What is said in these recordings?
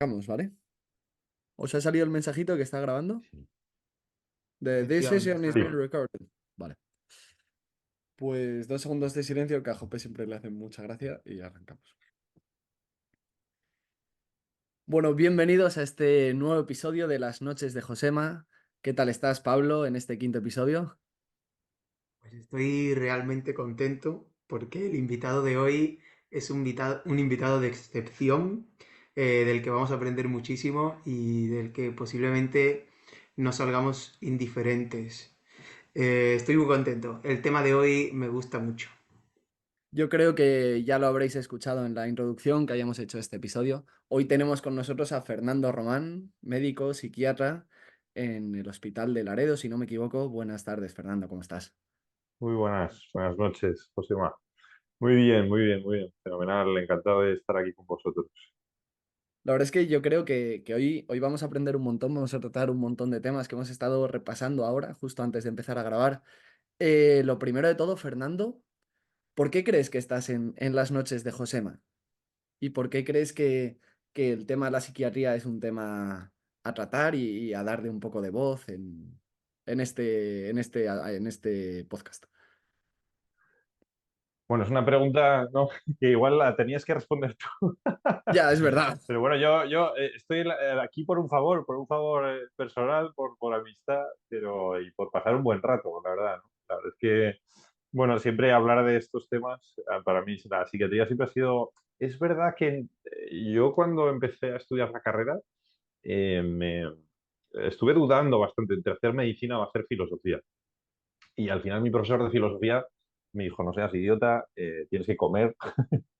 Vamos, ¿vale? ¿Os ha salido el mensajito que está grabando? Sí, De This efectivamente, session está is bien. being recorded. Vale. Pues 2 segundos de silencio que a Jope siempre le hacen mucha gracia y arrancamos. Bueno, bienvenidos a este nuevo episodio de Las Noches de Josema. ¿Qué tal estás, Pablo, en este quinto episodio? Pues estoy realmente contento porque el invitado de hoy es un invitado de excepción, del que vamos a aprender muchísimo y del que posiblemente no salgamos indiferentes. Estoy muy contento. El tema de hoy me gusta mucho. Yo creo que ya lo habréis escuchado en la introducción que hayamos hecho a este episodio. Hoy tenemos con nosotros a Fernando Román, médico, psiquiatra en el Hospital de Laredo, si no me equivoco. Buenas tardes, Fernando, ¿cómo estás? Muy buenas noches, Josema. Muy bien, muy bien, muy bien. Fenomenal, encantado de estar aquí con vosotros. La verdad es que yo creo que hoy vamos a aprender un montón, vamos a tratar un montón de temas que hemos estado repasando ahora, justo antes de empezar a grabar. Lo primero de todo, Fernando, ¿por qué crees que estás en las noches de Josema? ¿Y por qué crees que el tema de la psiquiatría es un tema a tratar y a darle un poco de voz en este podcast? Bueno, es una pregunta, ¿no? que igual la tenías que responder tú. Ya, es verdad. Pero bueno, yo estoy aquí por un favor personal, por amistad, pero y por pasar un buen rato, la verdad, ¿no? La verdad es que, bueno, siempre hablar de estos temas, para mí la psiquiatría siempre ha sido... Es verdad que yo cuando empecé a estudiar la carrera, me estuve dudando bastante entre hacer medicina o hacer filosofía. Y al final mi profesor de filosofía me dijo, no seas idiota, tienes que comer,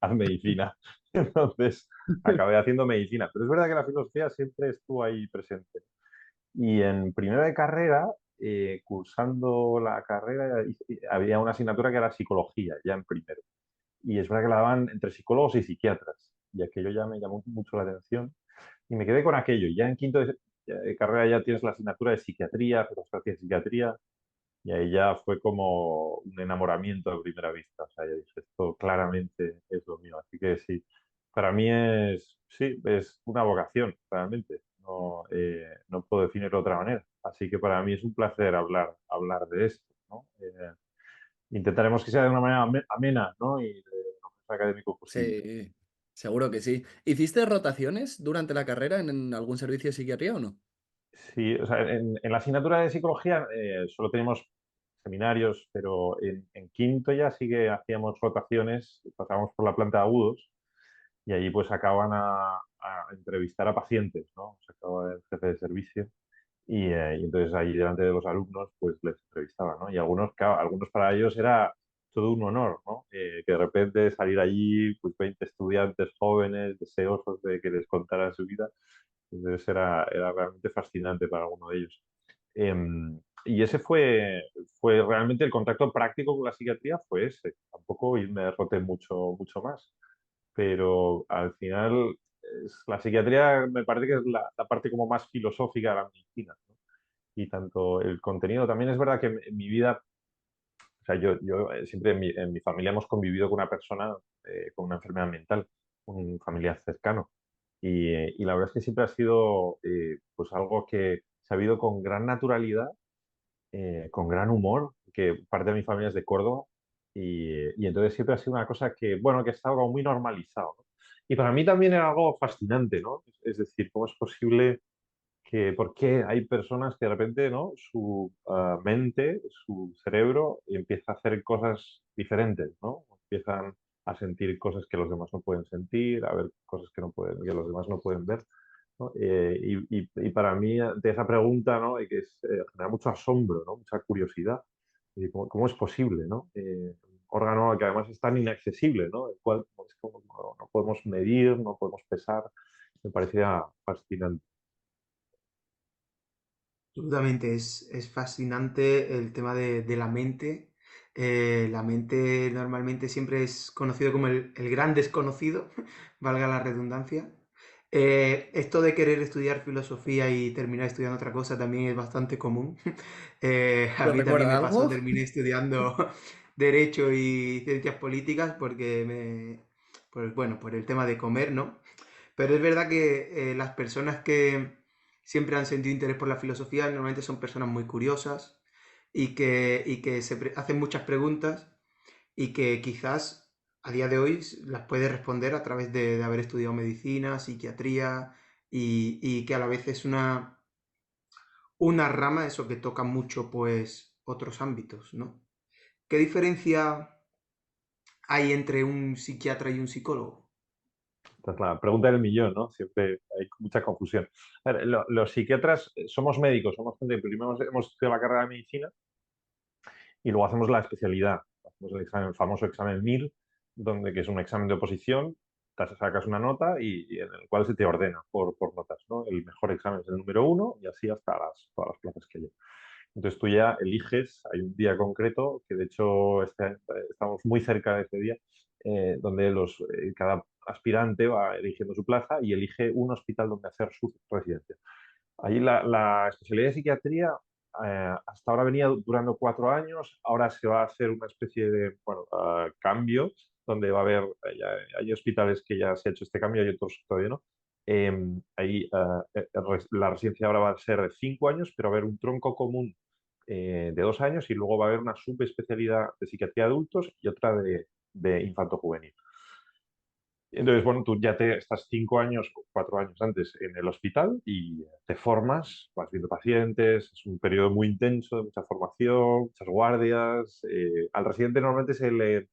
haz medicina. Entonces acabé haciendo medicina. Pero es verdad que la filosofía siempre estuvo ahí presente. Y en primera de carrera, cursando la carrera, había una asignatura que era psicología, ya en primero. Y es verdad que la daban entre psicólogos y psiquiatras. Y aquello ya me llamó mucho la atención. Y me quedé con aquello. Y ya en quinto de carrera ya tienes la asignatura de psiquiatría, filosofía de psiquiatría. Y ahí ya fue como un enamoramiento a primera vista. O sea, ya dije, esto claramente es lo mío. Así que sí, para mí sí, es una vocación, realmente. No, no puedo definirlo de otra manera. Así que para mí es un placer hablar de esto, ¿no? Intentaremos que sea de una manera amena, ¿no? Y de lo más académico posible. Sí, seguro que sí. ¿Hiciste rotaciones durante la carrera en algún servicio de psiquiatría o no? Sí, o sea, en la asignatura de psicología solo tenemos seminarios, pero en quinto ya sí que hacíamos rotaciones, pasábamos por la planta de agudos y allí pues acaban a entrevistar a pacientes, ¿no? Se acaba el jefe de servicio y entonces ahí delante de los alumnos pues les entrevistaban, ¿no? Y algunos, claro, algunos para ellos era todo un honor, ¿no? Que de repente salir allí pues 20 estudiantes jóvenes, deseosos de que les contaran su vida, entonces era realmente fascinante para alguno de ellos. Y ese fue realmente el contacto práctico con la psiquiatría, fue ese. Tampoco me roté mucho más, pero al final la psiquiatría me parece que es la parte como más filosófica de la medicina, ¿no? Y tanto el contenido, también es verdad que en mi vida, o sea, yo siempre en mi familia hemos convivido con una persona con una enfermedad mental, un familiar cercano. Y la verdad es que siempre ha sido pues algo que se ha vivido con gran naturalidad, con gran humor, que parte de mi familia es de Córdoba, y entonces siempre ha sido una cosa que, bueno, que ha estado como muy normalizado, ¿no? Y para mí también era algo fascinante, ¿no? Es decir, ¿cómo es posible que, por qué hay personas que de repente, ¿no? Su mente, su cerebro empieza a hacer cosas diferentes, ¿no? Empiezan a sentir cosas que los demás no pueden sentir, a ver cosas que los demás no pueden ver, ¿no? Y para mí, de esa pregunta, ¿no? Y que genera mucho asombro, ¿no? Mucha curiosidad. Y cómo es posible, ¿no? Un órgano que además es tan inaccesible, ¿no? El cual pues, como no podemos medir, no podemos pesar. Me parecía fascinante. Absolutamente, es fascinante el tema de la mente. La mente normalmente siempre es conocido como el gran desconocido, valga la redundancia. Esto de querer estudiar filosofía y terminar estudiando otra cosa también es bastante común. A ¿Te mí también recuerda me pasó, algo? terminé estudiando Derecho y Ciencias Políticas porque pues bueno, por el tema de comer, ¿no? Pero es verdad que las personas que siempre han sentido interés por la filosofía normalmente son personas muy curiosas y que hacen muchas preguntas y que quizás a día de hoy las puede responder a través de haber estudiado medicina, psiquiatría y que a la vez es una rama, eso que toca mucho pues otros ámbitos, ¿no? ¿Qué diferencia hay entre un psiquiatra y un psicólogo? Esta es la pregunta del millón, ¿no? Siempre hay mucha confusión. A ver, los psiquiatras somos médicos, somos gente que primero hemos estudiado la carrera de medicina y luego hacemos la especialidad. Hacemos el examen, el famoso examen MIR, que es un examen de oposición, te sacas una nota y en el cual se te ordena por notas, ¿no? El mejor examen es el número uno y así hasta todas las plazas que hay. Entonces tú ya eliges, hay un día concreto, que de hecho estamos muy cerca de ese día, donde cada aspirante va eligiendo su plaza y elige un hospital donde hacer su residencia. Ahí la especialidad de psiquiatría hasta ahora venía durando 4 años, ahora se va a hacer una especie de bueno, cambio, donde va a haber, hay hospitales que ya se ha hecho este cambio y otros que todavía no. La residencia ahora va a ser de 5 años, pero va a haber un tronco común de 2 años y luego va a haber una subespecialidad de psiquiatría de adultos y otra de infanto-juvenil. Entonces, bueno, tú ya estás 5 años, 4 años antes en el hospital y te formas, vas viendo pacientes, es un periodo muy intenso de mucha formación, muchas guardias. Al residente normalmente se le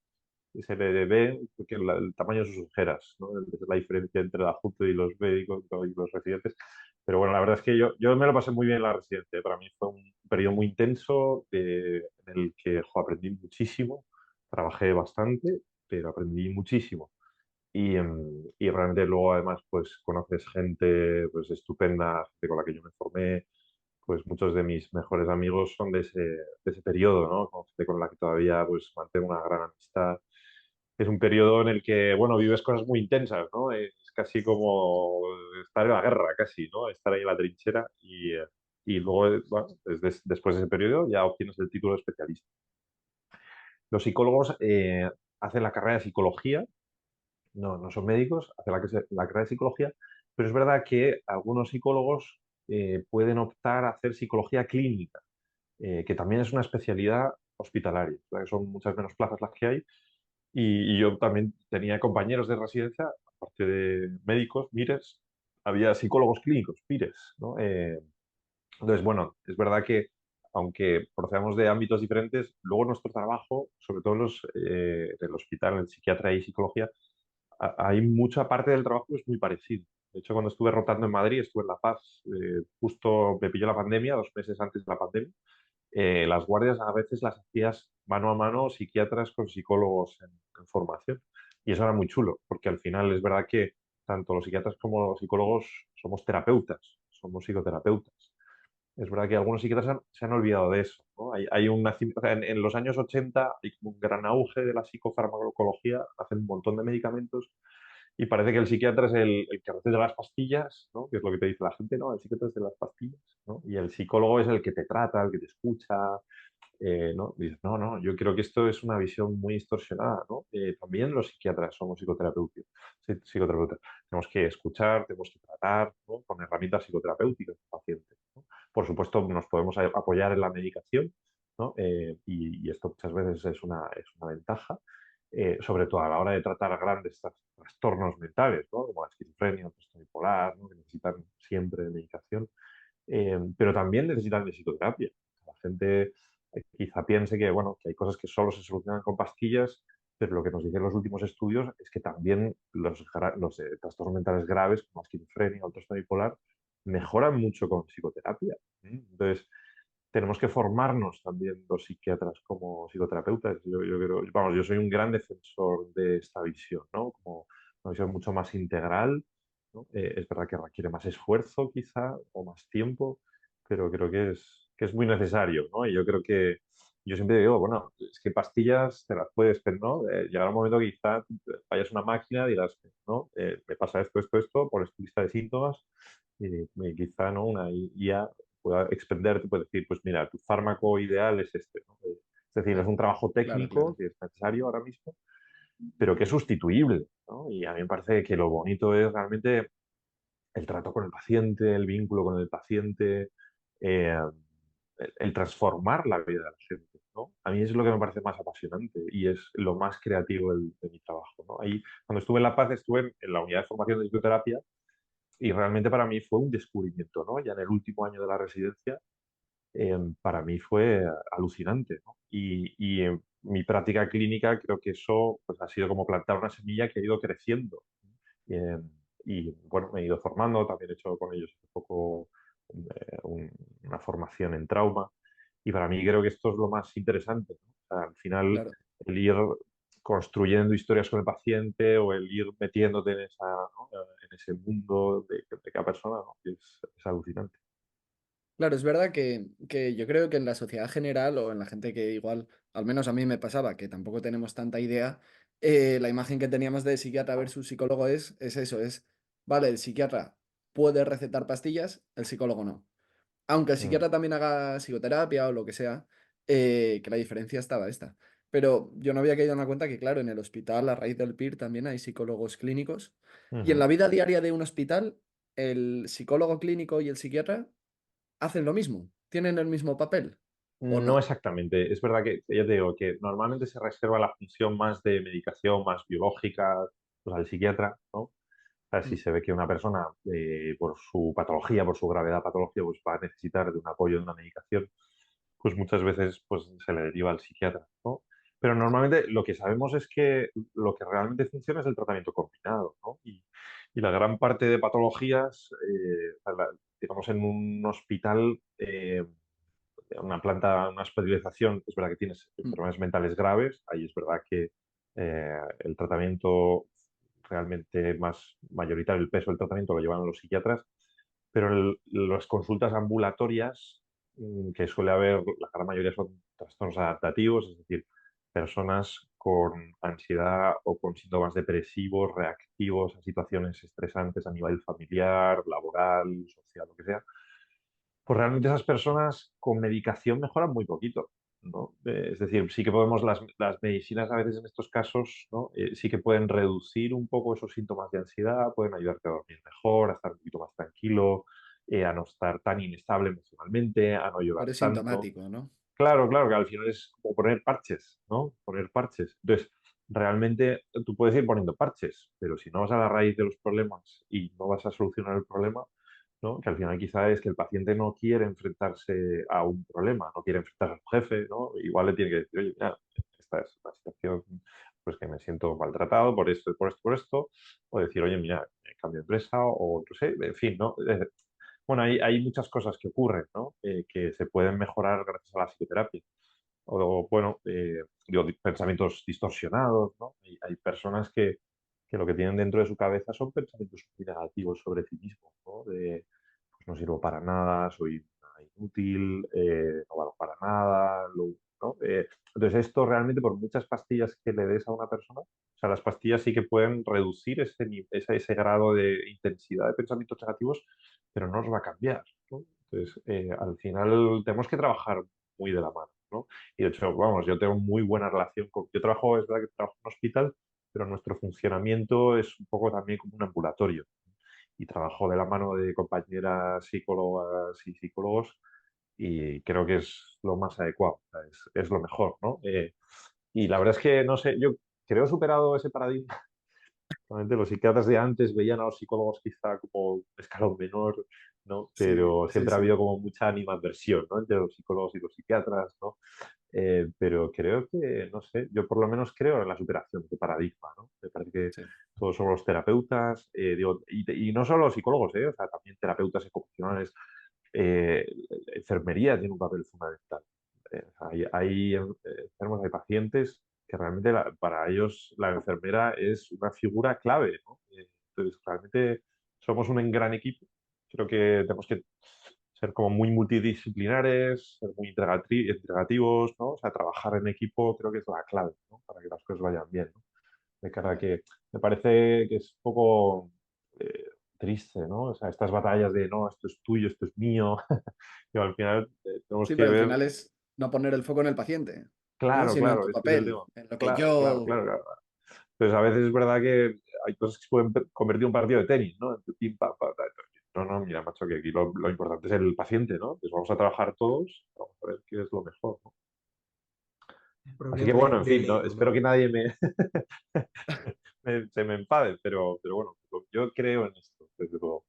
ve porque el tamaño de sus ojeras, ¿no? Es la diferencia entre el adjunto y los médicos, ¿no? Y los residentes. Pero bueno, la verdad es que yo me lo pasé muy bien en la residencia. Para mí fue un periodo muy intenso en el que aprendí muchísimo, trabajé bastante, pero aprendí muchísimo. Y realmente luego además pues conoces gente pues estupenda, gente con la que yo me formé, pues muchos de mis mejores amigos son de ese periodo, ¿no? Con gente con la que todavía pues mantengo una gran amistad. Es un periodo en el que, bueno, vives cosas muy intensas, ¿no? Es casi como estar en la guerra, casi, ¿no? Estar ahí en la trinchera y luego, bueno, después de ese periodo ya obtienes el título de especialista. Los psicólogos hacen la carrera de psicología, no son médicos, hacen la carrera de psicología, pero es verdad que algunos psicólogos pueden optar a hacer psicología clínica, que también es una especialidad hospitalaria. ¿Verdad? Que son muchas menos plazas las que hay. Y yo también tenía compañeros de residencia, aparte de médicos, mires, había psicólogos clínicos, pires, ¿no? Entonces, bueno, es verdad que aunque procedamos de ámbitos diferentes, luego nuestro trabajo, sobre todo en el hospital, en psiquiatría y psicología, hay mucha parte del trabajo que es muy parecido. De hecho, cuando estuve rotando en Madrid, estuve en La Paz, justo me pilló la pandemia, 2 meses antes de la pandemia. Las guardias a veces las hacías mano a mano, psiquiatras con psicólogos en formación. Y eso era muy chulo, porque al final es verdad que tanto los psiquiatras como los psicólogos somos terapeutas, somos psicoterapeutas. Es verdad que algunos psiquiatras se han olvidado de eso, ¿no? O sea, en los años 80 hay como un gran auge de la psicofarmacología, hacen un montón de medicamentos y parece que el psiquiatra es el que receta las pastillas, ¿no? Que es lo que te dice la gente, ¿no? El psiquiatra es de las pastillas, ¿no? Y el psicólogo es el que te trata, el que te escucha, ¿no? Y dices, no, no, yo creo que esto es una visión muy distorsionada, ¿no? También los psiquiatras somos psicoterapeutas. Tenemos que escuchar, tenemos que tratar, ¿no? Con herramientas psicoterapéuticas al paciente, ¿no? Por supuesto, nos podemos apoyar en la medicación, ¿no? Y esto muchas veces es una ventaja, sobre todo a la hora de tratar grandes trastornos mentales, ¿no? Como la esquizofrenia, el trastorno bipolar, ¿no? Que necesitan siempre de medicación, pero también necesitan de psicoterapia. La gente quizá piense que, bueno, que hay cosas que solo se solucionan con pastillas, pero lo que nos dicen los últimos estudios es que también los trastornos mentales graves, como la esquizofrenia o el trastorno bipolar, mejoran mucho con psicoterapia. Entonces, tenemos que formarnos también los psiquiatras como psicoterapeutas. Yo creo, vamos, yo soy un gran defensor de esta visión, ¿no? Como una visión mucho más integral, ¿no? Es verdad que requiere más esfuerzo quizá o más tiempo, pero creo que es muy necesario, ¿no? Y yo creo que yo siempre digo, bueno, es que pastillas te las puedes, pero ¿no? Llegará un momento que quizá vayas a una máquina y digas, ¿no? Me pasa esto, esto, esto, por esta lista de síntomas, y quizá, ¿no? Una IA pueda expenderte, puede decir, pues mira, tu fármaco ideal es este, ¿no? Es decir, es Claro, un trabajo claro, técnico claro. que es necesario ahora mismo, pero que es sustituible, ¿no? Y a mí me parece que lo bonito es realmente el trato con el paciente, el vínculo con el paciente, eh, el transformar la vida de la gente, ¿no? A mí es lo que me parece más apasionante y es lo más creativo de mi trabajo, ¿no? Ahí, cuando estuve en La Paz, estuve en la unidad de formación de fisioterapia y realmente para mí fue un descubrimiento, ¿no? Ya en el último año de la residencia, para mí fue alucinante, ¿no? Y en mi práctica clínica creo que eso pues, ha sido como plantar una semilla que ha ido creciendo. Eh, y bueno, me he ido formando, también he hecho con ellos un poco una formación en trauma. Y para mí creo que esto es lo más interesante, ¿no? O sea, al final, Claro. el ir construyendo historias con el paciente o el ir metiéndote en, esa, ¿no? En ese mundo de cada persona, ¿no? Es alucinante. Claro, es verdad que yo creo que en la sociedad general o en la gente que igual, al menos a mí me pasaba, que tampoco tenemos tanta idea, la imagen que teníamos de psiquiatra versus psicólogo es eso, vale, el psiquiatra puede recetar pastillas, el psicólogo no. Aunque el Mm, psiquiatra también haga psicoterapia o lo que sea, que la diferencia estaba esta. Pero yo no había caído en la cuenta que, claro, en el hospital, a raíz del PIR, también hay psicólogos clínicos. Y en ujú. la vida diaria de un hospital, el psicólogo clínico y el psiquiatra hacen lo mismo, tienen el mismo papel, ¿o No no? exactamente. Es verdad que ya te digo que normalmente se reserva la función más de medicación, más biológica, pues al psiquiatra, ¿no? O sea, si Mm, se ve que una persona, por su patología, por su gravedad patológica, pues va a necesitar de un apoyo de una medicación, pues muchas veces pues, se le deriva al psiquiatra, ¿no? Pero normalmente lo que sabemos es que lo que realmente funciona es el tratamiento combinado, ¿no? Y la gran parte de patologías, digamos, en un hospital, una planta, una hospitalización, es verdad que tienes mm, enfermedades mentales graves, ahí es verdad que el tratamiento realmente más mayoritario, el peso del tratamiento lo llevan los psiquiatras, pero las consultas ambulatorias, que suele haber, la gran mayoría son trastornos adaptativos, es decir, personas con ansiedad o con síntomas depresivos, reactivos a situaciones estresantes a nivel familiar, laboral, social, lo que sea, pues realmente esas personas con medicación mejoran muy poquito, ¿no? Es decir, sí que podemos, las medicinas a veces en estos casos, ¿no? Sí que pueden reducir un poco esos síntomas de ansiedad, pueden ayudarte a dormir mejor, a estar un poquito más tranquilo, a no estar tan inestable emocionalmente, a no llorar pero es tanto. sintomático, ¿no? Claro, claro, que al final es como poner parches, ¿no? Poner parches. Entonces, realmente tú puedes ir poniendo parches, pero si no vas a la raíz de los problemas y no vas a solucionar el problema, ¿no? Que al final quizá es que el paciente no quiere enfrentarse a un problema, no quiere enfrentarse a su jefe, ¿no? Igual le tiene que decir, oye, mira, esta es una situación pues que me siento maltratado por esto, por esto, por esto, o decir, oye, mira, cambio de empresa, o no sé, en fin, ¿no? Bueno, hay muchas cosas que ocurren, ¿no? Que se pueden mejorar gracias a la psicoterapia. O bueno, digo, pensamientos distorsionados, ¿no? Hay personas que lo que tienen dentro de su cabeza son pensamientos muy negativos sobre sí mismos, ¿no? De, pues no sirvo para nada, soy una inútil, no valgo para nada, ¿no? Entonces esto realmente por muchas pastillas que le des a una persona, o sea, las pastillas sí que pueden reducir ese grado de intensidad de pensamientos negativos, pero no los va a cambiar, ¿no? Entonces, al final tenemos que trabajar muy de la mano, ¿no? Y de hecho, vamos, yo tengo muy buena relación con... Yo trabajo, es verdad que trabajo en un hospital, pero nuestro funcionamiento es un poco también como un ambulatorio. Y trabajo de la mano de compañeras psicólogas y psicólogos y creo que es lo más adecuado, o sea, es lo mejor, ¿no? Y la verdad es que, no sé, yo creo superado ese paradigma. Realmente los psiquiatras de antes veían a los psicólogos quizá como un escalón menor, ¿no? Sí, Pero sí, siempre ha sí. habido como mucha animadversión, ¿no? Entre los psicólogos y los psiquiatras, ¿no? Pero creo que, no sé, yo por lo menos creo en la superación de paradigma, ¿no? Me parece que Sí. todos somos los terapeutas, digo, y no solo los psicólogos, ¿eh? O sea, también terapeutas ocupacionales, eh, enfermería tiene un papel fundamental. Hay enfermos, hay pacientes que realmente para ellos la enfermera es una figura clave, ¿no? Entonces, realmente somos un gran equipo. Creo que tenemos que ser como muy multidisciplinares, ser muy integrativos, ¿no? O sea, trabajar en equipo creo que es la clave, ¿no? Para que las cosas vayan bien, ¿no? De cara a Ya. que me parece que es un poco triste, ¿no? O sea, estas batallas de, no, esto es tuyo, esto es mío, y al final tenemos Sí, que pero al ver, final es no poner el foco en el paciente, ¿no? claro, Sino en claro, tu es que es el papel, tema. en lo que Claro, claro, yo... claro, claro. Entonces, a veces es verdad que hay cosas que se pueden convertir en un partido de tenis, ¿no? Entre pim, pam, pam, tal. No, no, mira, macho, que aquí lo importante es el paciente, ¿no? Pues vamos a trabajar todos, vamos a ver qué es lo mejor, ¿no? El Así que problema bueno, en fin, del ¿no? ego, ¿no? Espero que nadie se me enfade, pero bueno, yo creo en esto, desde luego.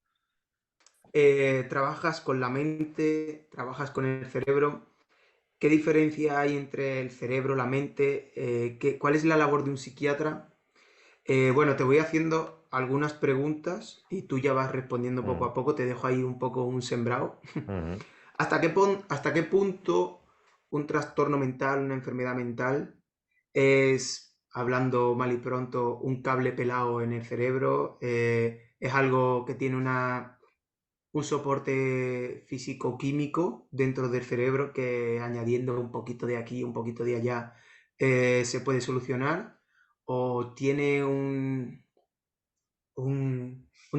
Trabajas con la mente, trabajas con el cerebro. ¿Qué diferencia hay entre el cerebro, la mente? ¿Cuál es la labor de un psiquiatra? Bueno, te voy haciendo algunas preguntas y tú ya vas respondiendo poco Mm, a poco. Te dejo ahí un poco un sembrado. mm, ¿Hasta qué punto un trastorno mental, una enfermedad mental, es, hablando mal y pronto, un cable pelado en el cerebro? ¿Es algo que tiene un soporte físico-químico dentro del cerebro que añadiendo un poquito de aquí, un poquito de allá, se puede solucionar? ¿O tiene un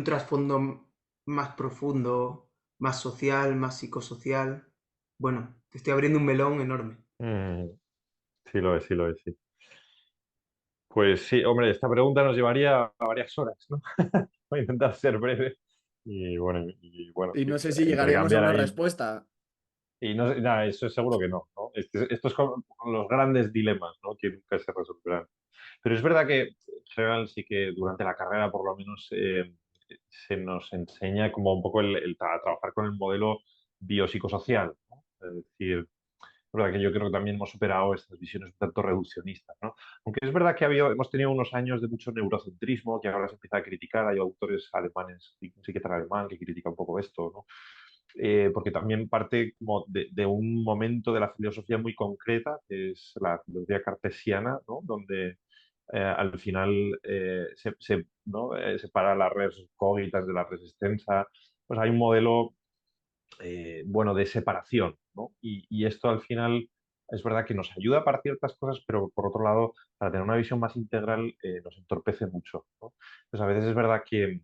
trasfondo más profundo, más social, más psicosocial? Bueno, te estoy abriendo un melón enorme. mm. Sí lo es, sí lo es, sí. Pues sí, hombre, esta pregunta nos llevaría a varias horas, ¿no? Voy a intentar ser breve y bueno, Y sí, no sé si llegaríamos a intercambiar una ahí. respuesta. Y no, nada, eso es seguro que no, ¿no? Esto es con los grandes dilemas, ¿no? Que nunca se resolverán. Pero es verdad que, en general, sí que durante la carrera, por lo menos, se nos enseña como un poco a trabajar con el modelo biopsicosocial, ¿no? Es decir, es verdad que yo creo que también hemos superado estas visiones un tanto reduccionistas, ¿no? Aunque es verdad que hemos tenido unos años de mucho neurocentrismo que ahora se empieza a criticar. Hay autores alemanes, un psiquiatra alemán que critica un poco esto, ¿no? Porque también parte como de un momento de la filosofía muy concreta, que es la filosofía cartesiana, ¿no? Donde al final ¿no? Separa la res cogitans de la res extensa. Pues hay un modelo bueno, de separación, ¿no? Y esto al final es verdad que nos ayuda para ciertas cosas, pero por otro lado, para tener una visión más integral, nos entorpece mucho, ¿no? Pues a veces es verdad que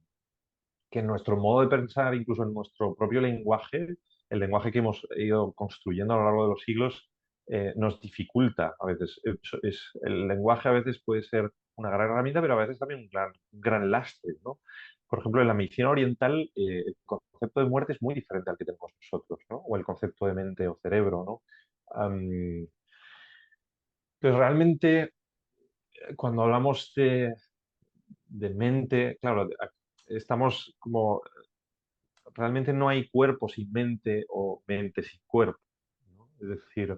en nuestro modo de pensar, incluso en nuestro propio lenguaje, el lenguaje que hemos ido construyendo a lo largo de los siglos, nos dificulta a veces. El lenguaje a veces puede ser una gran herramienta, pero a veces también un gran lastre, ¿no? Por ejemplo, en la medicina oriental, el concepto de muerte es muy diferente al que tenemos nosotros, ¿no? O el concepto de mente o cerebro, ¿no? Am, entonces, realmente, cuando hablamos de mente, claro, estamos como realmente no hay cuerpo sin mente o mente sin cuerpo, ¿no? Es decir,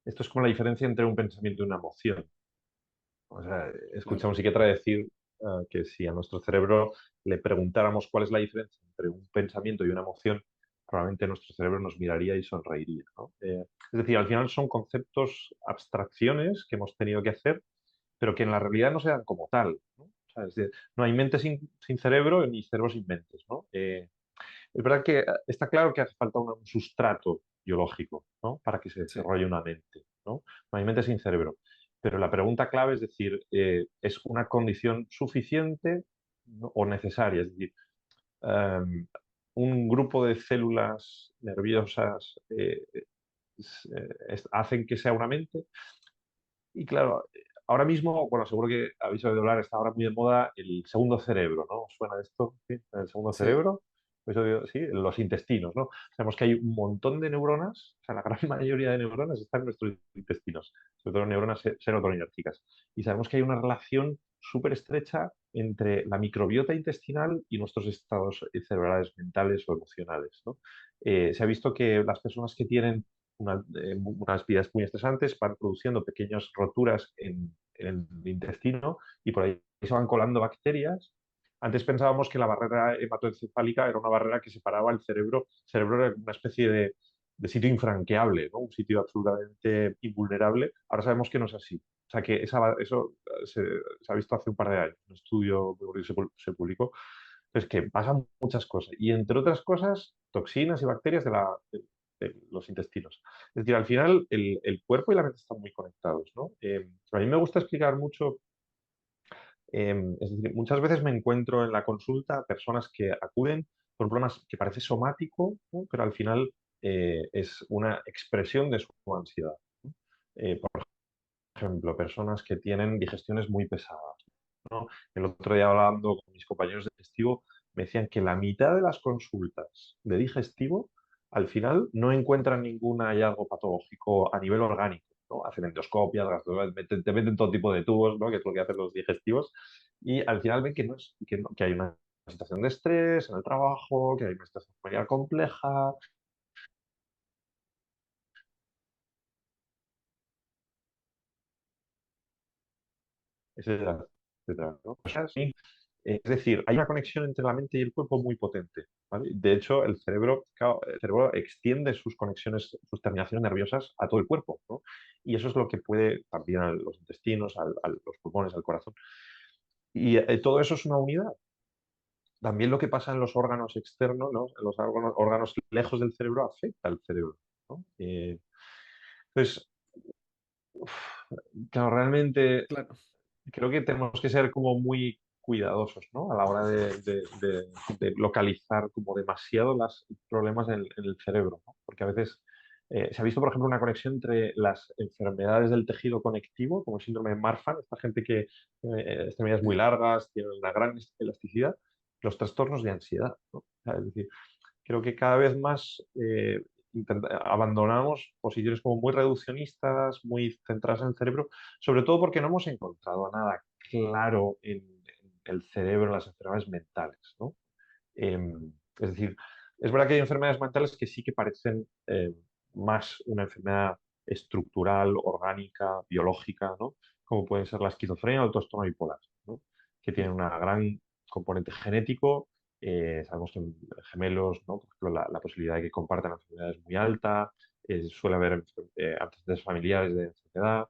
esto es como la diferencia entre un pensamiento y una emoción. O sea, he escuchado a Claro. un psiquiatra decir que si a nuestro cerebro le preguntáramos cuál es la diferencia entre un pensamiento y una emoción, probablemente nuestro cerebro nos miraría y sonreiría, ¿no? Es decir, al final son conceptos, abstracciones que hemos tenido que hacer, pero que en la realidad no se dan como tal, ¿no? O sea, es decir, no hay mente sin cerebro ni cerebro sin mentes, ¿no? Es verdad que está claro que hace falta un sustrato biológico, ¿no? Para que se Sí, desarrolle una mente, ¿no? No hay mente sin cerebro. Pero la pregunta clave es decir, ¿es una condición suficiente, ¿no? O necesaria? Es decir, um, un grupo de células nerviosas hacen que sea una mente. Y claro, ahora mismo, bueno, seguro que habéis oído hablar, está ahora muy de moda el segundo cerebro, ¿no? ¿Os suena esto? ¿Sí? El segundo sí, cerebro. Sí, los intestinos, ¿no? Sabemos que hay un montón de neuronas, o sea, la gran mayoría de neuronas están en nuestros intestinos, sobre todo neuronas serotoninérgicas. Y sabemos que hay una relación súper estrecha entre la microbiota intestinal y nuestros estados cerebrales, mentales o emocionales, ¿no? Se ha visto que las personas que tienen unas vidas muy estresantes van produciendo pequeñas roturas en el intestino y por ahí se van colando bacterias. Antes pensábamos que la barrera hematoencefálica era una barrera que separaba el cerebro. El cerebro era una especie de sitio infranqueable, ¿no? Un sitio absolutamente invulnerable. Ahora sabemos que no es así. O sea, que eso se ha visto hace un par de años. Un estudio muy bonito se publicó. Es que pasan muchas cosas. Y entre otras cosas, toxinas y bacterias de los intestinos. Es decir, al final el cuerpo y la mente están muy conectados, ¿no? A mí me gusta explicar mucho. Es decir, muchas veces me encuentro en la consulta personas que acuden por problemas que parece somático, ¿no? Pero al final es una expresión de su ansiedad, ¿no? Por ejemplo, personas que tienen digestiones muy pesadas, ¿no? El otro día hablando con mis compañeros de testigo, me decían que la mitad de las consultas de digestivo al final no encuentran ningún hallazgo patológico a nivel orgánico, ¿no? Hacen endoscopias, te meten todo tipo de tubos, ¿no? Que es lo que hacen los digestivos, y al final ven que, no es, que hay una situación de estrés en el trabajo, que hay una situación familiar compleja, etcétera, etcétera, ¿no? O sea, sí, es decir, hay una conexión entre la mente y el cuerpo muy potente, ¿vale? De hecho, el cerebro, claro, el cerebro extiende sus conexiones, sus terminaciones nerviosas a todo el cuerpo, ¿no? Y eso es lo que puede también a los intestinos, a los pulmones, al corazón. Y todo eso es una unidad. También lo que pasa en los órganos externos, ¿no? En los órganos lejos del cerebro afecta al cerebro, ¿no? Entonces, claro, realmente Claro, creo que tenemos que ser como muy cuidadosos, ¿no? A la hora de localizar como demasiado los problemas en el cerebro, ¿no? Porque a veces se ha visto, por ejemplo, una conexión entre las enfermedades del tejido conectivo, como el síndrome de Marfan, esta gente que extremidades muy sí. largas, tiene una gran elasticidad, los trastornos de ansiedad, ¿no? O sea, es decir, creo que cada vez más abandonamos posiciones como muy reduccionistas, muy centradas en el cerebro, sobre todo porque no hemos encontrado nada claro en el cerebro, en las enfermedades mentales, ¿no? Es decir, es verdad que hay enfermedades mentales que sí que parecen más una enfermedad estructural, orgánica, biológica, ¿no? Como pueden ser la esquizofrenia o el trastorno bipolar, ¿no? Que tienen una gran componente genético. Sabemos que en gemelos, ¿no? Por ejemplo, la posibilidad de que compartan la enfermedad es muy alta. Suele haber antecedentes familiares de enfermedad.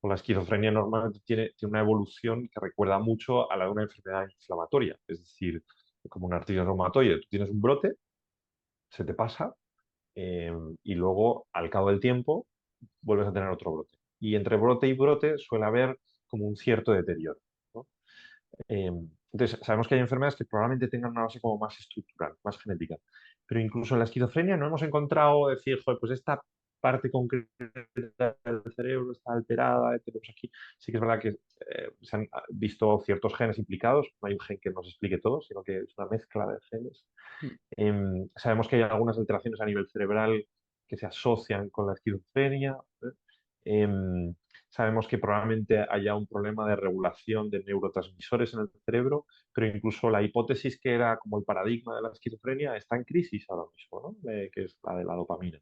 O la esquizofrenia normalmente tiene una evolución que recuerda mucho a la de una enfermedad inflamatoria, es decir, como un artritis reumatoide. Tú tienes un brote, se te pasa eh, y luego, al cabo del tiempo, vuelves a tener otro brote. Y entre brote y brote suele haber como un cierto deterioro, ¿no? Entonces, sabemos que hay enfermedades que probablemente tengan una base como más estructural, más genética. Pero incluso en la esquizofrenia no hemos encontrado decir, joder, pues esta parte concreta del cerebro está alterada, tenemos aquí. Sí que es verdad que se han visto ciertos genes implicados, no hay un gen que nos explique todo, sino que es una mezcla de genes. Mm. Sabemos que hay algunas alteraciones a nivel cerebral que se asocian con la esquizofrenia. ¿Eh? Em, Sabemos que probablemente haya un problema de regulación de neurotransmisores en el cerebro, pero incluso la hipótesis que era como el paradigma de la esquizofrenia está en crisis ahora mismo, ¿no? Que es la de la dopamina.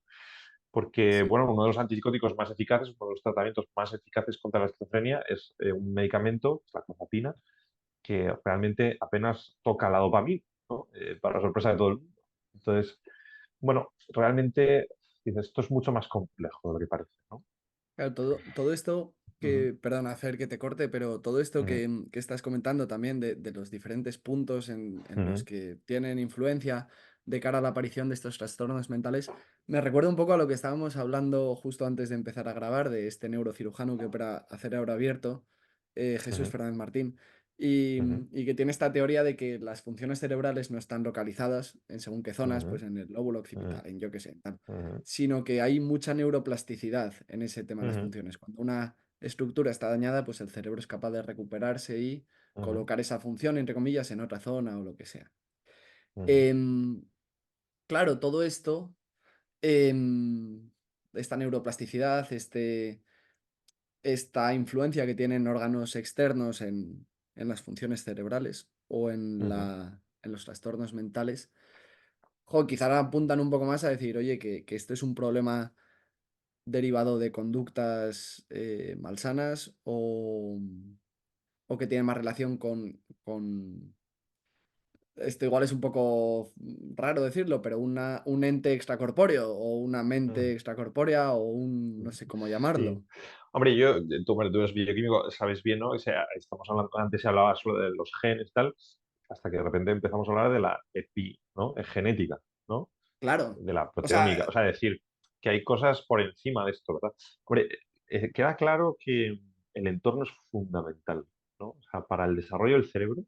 Porque, Sí. bueno, uno de los antipsicóticos más eficaces, uno de los tratamientos más eficaces contra la esquizofrenia es un medicamento, la clozapina, que realmente apenas toca la dopamina, ¿no? Para sorpresa de todo el mundo. Entonces, bueno, realmente dices, esto es mucho más complejo de lo que parece, ¿no? Claro, todo esto Ujú, que, perdona, hacer que te corte, pero todo esto ujú, que estás comentando también de los diferentes puntos en los ujú, que tienen influencia de cara a la aparición de estos trastornos mentales, me recuerda un poco a lo que estábamos hablando justo antes de empezar a grabar, de este neurocirujano que opera a cerebro abierto, Jesús ujú, Fernández Martín, y, ujú, y que tiene esta teoría de que las funciones cerebrales no están localizadas en según qué zonas, pues ujú, en el lóbulo ujú, occipital, en yo qué sé, tal, ujú, sino que hay mucha neuroplasticidad en ese tema de las ujú, funciones. Cuando una estructura está dañada, pues el cerebro es capaz de recuperarse y ujú, colocar esa función, entre comillas, en otra zona o lo que sea. ujú, Em, claro, todo esto, em, esta neuroplasticidad, esta influencia que tienen órganos externos en las funciones cerebrales o ujú, en los trastornos mentales, jo, quizá apuntan un poco más a decir, oye, que esto es un problema derivado de conductas malsanas o que tiene más relación con... Esto igual es un poco raro decirlo, pero un ente extracorpóreo o una mente ujú. extracorpórea o un... no sé cómo llamarlo. Sí. Hombre, bueno, tú eres bioquímico, sabes bien, ¿no? O sea, estamos hablando, antes se hablaba solo de los genes y tal, hasta que de repente empezamos a hablar de la ¿no? Genética, ¿no? Claro. De la O proteómica. O sea, sea, decir que hay cosas por encima de esto, ¿verdad? Hombre, queda claro que el entorno es fundamental, ¿no? O sea, para el desarrollo del cerebro,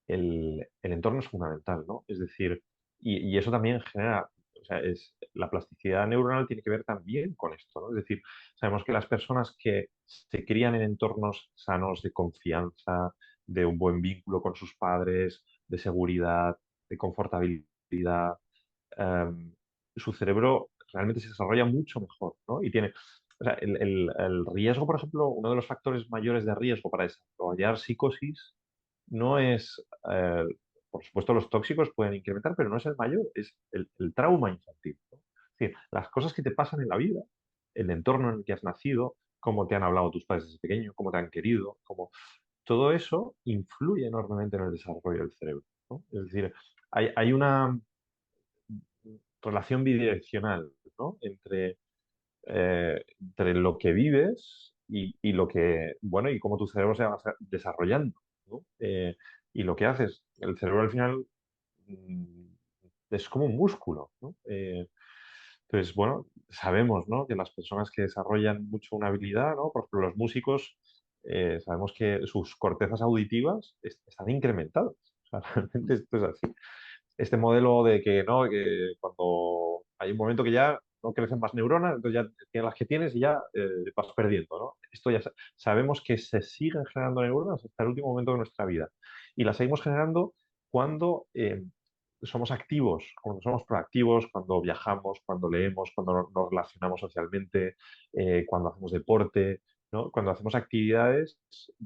el entorno es fundamental, ¿no? Es decir, y eso también genera, o sea, la plasticidad neuronal tiene que ver también con esto, ¿no? Es decir, sabemos que las personas que se crían en entornos sanos de confianza, de un buen vínculo con sus padres, de seguridad, de confortabilidad, su cerebro realmente se desarrolla mucho mejor, ¿no? Y tiene, o sea, el riesgo, por ejemplo, uno de los factores mayores de riesgo para desarrollar psicosis no es, por supuesto, los tóxicos pueden incrementar, pero no es el mayor, es el trauma infantil, ¿no? Es decir, las cosas que te pasan en la vida, el entorno en el que has nacido, cómo te han hablado tus padres desde pequeño, cómo te han querido, cómo... Todo eso influye enormemente en el desarrollo del cerebro, ¿no? Es decir, hay una relación bidireccional, ¿no? Entre lo que vives y lo que, bueno, y cómo tu cerebro se va desarrollando, ¿no? Y lo que haces, el cerebro al final mm, es como un músculo, ¿no? Entonces, bueno, sabemos, ¿no? Que las personas que desarrollan mucho una habilidad, ¿no? Por ejemplo, los músicos, sabemos que sus cortezas auditivas están incrementadas. O sea, realmente esto es así. Este modelo de que no, que cuando hay un momento que ya no crecen más neuronas, entonces ya tienes las que tienes y ya vas perdiendo, ¿no? Esto ya sabemos que se siguen generando neuronas hasta el último momento de nuestra vida. Y las seguimos generando cuando somos activos, cuando somos proactivos, cuando viajamos, cuando leemos, cuando nos relacionamos socialmente, cuando hacemos deporte, ¿no? Cuando hacemos actividades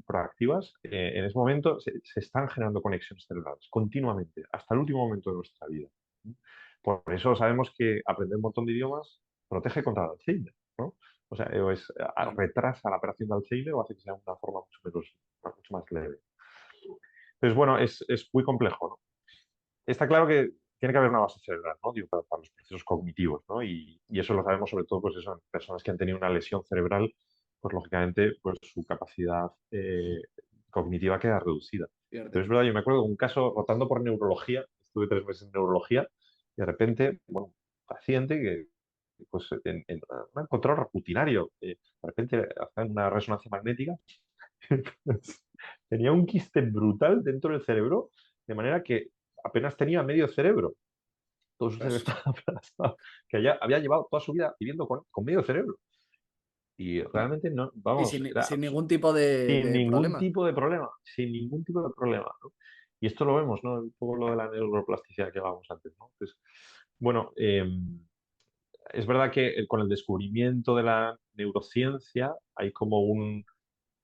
proactivas, en ese momento se están generando conexiones cerebrales continuamente, hasta el último momento de nuestra vida. Por eso sabemos que aprender un montón de idiomas protege contra el Alzheimer, ¿no? O sea, Claro. retrasa la operación de Alzheimer o hace que sea de una forma mucho más leve. Entonces, bueno, es muy complejo, ¿no? Está claro que tiene que haber una base cerebral, ¿no? Digo, para los procesos cognitivos, ¿no? Y eso lo sabemos sobre todo, pues eso, en personas que han tenido una lesión cerebral, pues lógicamente, pues su capacidad cognitiva queda reducida. Pero Pierde. es verdad, yo me acuerdo de un caso rotando por neurología, estuve 3 meses en neurología, y de repente, bueno, un paciente que, pues, en un control rutinario, de repente hacen una resonancia magnética, tenía un quiste brutal dentro del cerebro, de manera que apenas tenía medio cerebro. Todo su cerebro Ostras. estaba aplastado. Que había llevado toda su vida viviendo con medio cerebro. Y realmente no, Y vamos, sin, era sin ningún tipo de, sin de ningún problema. tipo de problema, sin ningún tipo de problema, ¿no? Y esto lo vemos, ¿no? Un poco lo de la neuroplasticidad que hablábamos antes, ¿no? Entonces, bueno, es verdad que con el descubrimiento de la neurociencia hay como un